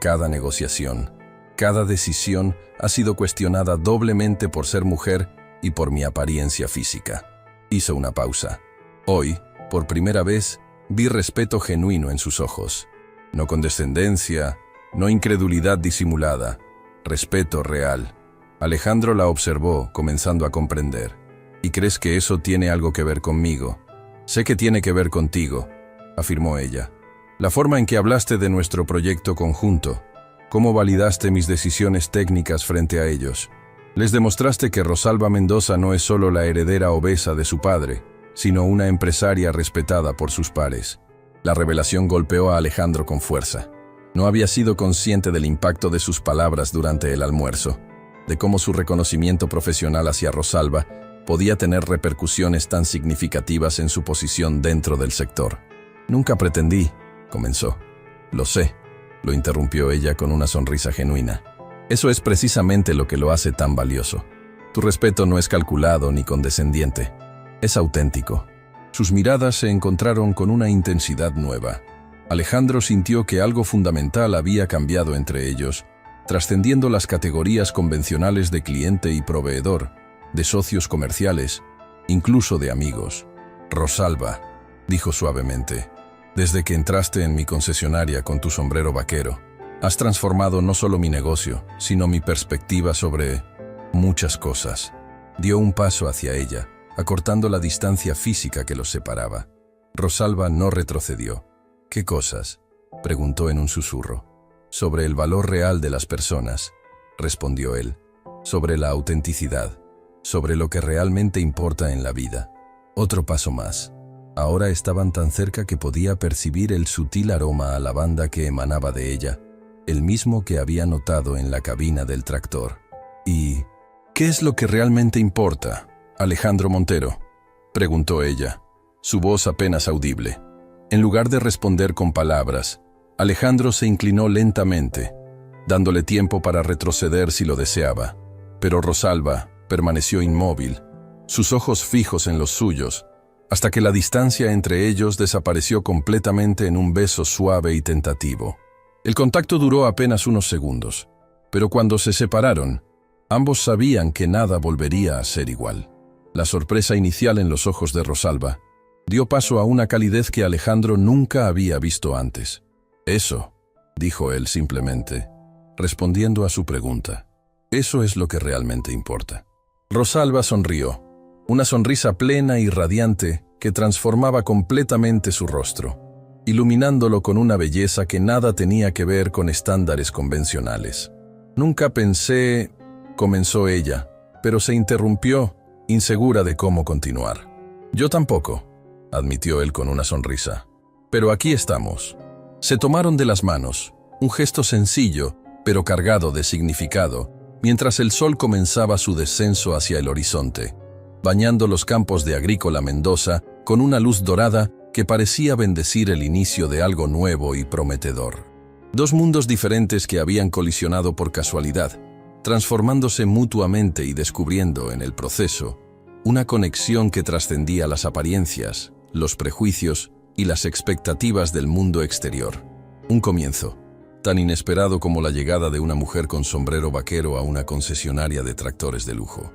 cada negociación, cada decisión ha sido cuestionada doblemente por ser mujer y por mi apariencia física». Hizo una pausa. Hoy, por primera vez, vi respeto genuino en sus ojos. No condescendencia, no incredulidad disimulada, respeto real. Alejandro la observó, comenzando a comprender. «¿Y crees que eso tiene algo que ver conmigo?» «Sé que tiene que ver contigo», afirmó ella. «La forma en que hablaste de nuestro proyecto conjunto, cómo validaste mis decisiones técnicas frente a ellos. Les demostraste que Rosalba Mendoza no es solo la heredera obesa de su padre, sino una empresaria respetada por sus pares». La revelación golpeó a Alejandro con fuerza. No había sido consciente del impacto de sus palabras durante el almuerzo, de cómo su reconocimiento profesional hacia Rosalba podía tener repercusiones tan significativas en su posición dentro del sector. «Nunca pretendí», comenzó. «Lo sé», lo interrumpió ella con una sonrisa genuina. «Eso es precisamente lo que lo hace tan valioso. Tu respeto no es calculado ni condescendiente, es auténtico». Sus miradas se encontraron con una intensidad nueva. Alejandro sintió que algo fundamental había cambiado entre ellos, trascendiendo las categorías convencionales de cliente y proveedor, de socios comerciales, incluso de amigos. «Rosalba», dijo suavemente, «desde que entraste en mi concesionaria con tu sombrero vaquero, has transformado no solo mi negocio, sino mi perspectiva sobre muchas cosas». Dio un paso hacia ella, acortando la distancia física que los separaba. Rosalba no retrocedió. «¿Qué cosas?», preguntó en un susurro. «Sobre el valor real de las personas», respondió él. «Sobre la autenticidad, sobre lo que realmente importa en la vida». Otro paso más. Ahora estaban tan cerca que podía percibir el sutil aroma a lavanda que emanaba de ella, el mismo que había notado en la cabina del tractor. «¿Y qué es lo que realmente importa, Alejandro Montero?», preguntó ella, su voz apenas audible. En lugar de responder con palabras, Alejandro se inclinó lentamente, dándole tiempo para retroceder si lo deseaba. Pero Rosalba permaneció inmóvil, sus ojos fijos en los suyos, hasta que la distancia entre ellos desapareció completamente en un beso suave y tentativo. El contacto duró apenas unos segundos, pero cuando se separaron, ambos sabían que nada volvería a ser igual. La sorpresa inicial en los ojos de Rosalba dio paso a una calidez que Alejandro nunca había visto antes. «Eso», dijo él simplemente, respondiendo a su pregunta. «Eso es lo que realmente importa». Rosalba sonrió, una sonrisa plena y radiante que transformaba completamente su rostro, iluminándolo con una belleza que nada tenía que ver con estándares convencionales. «Nunca pensé», comenzó ella, pero se interrumpió, insegura de cómo continuar. «Yo tampoco», admitió él con una sonrisa. «Pero aquí estamos». Se tomaron de las manos, un gesto sencillo, pero cargado de significado, mientras el sol comenzaba su descenso hacia el horizonte, bañando los campos de Agrícola Mendoza con una luz dorada que parecía bendecir el inicio de algo nuevo y prometedor. Dos mundos diferentes que habían colisionado por casualidad, transformándose mutuamente y descubriendo, en el proceso, una conexión que trascendía las apariencias, los prejuicios y las expectativas del mundo exterior. Un comienzo, tan inesperado como la llegada de una mujer con sombrero vaquero a una concesionaria de tractores de lujo.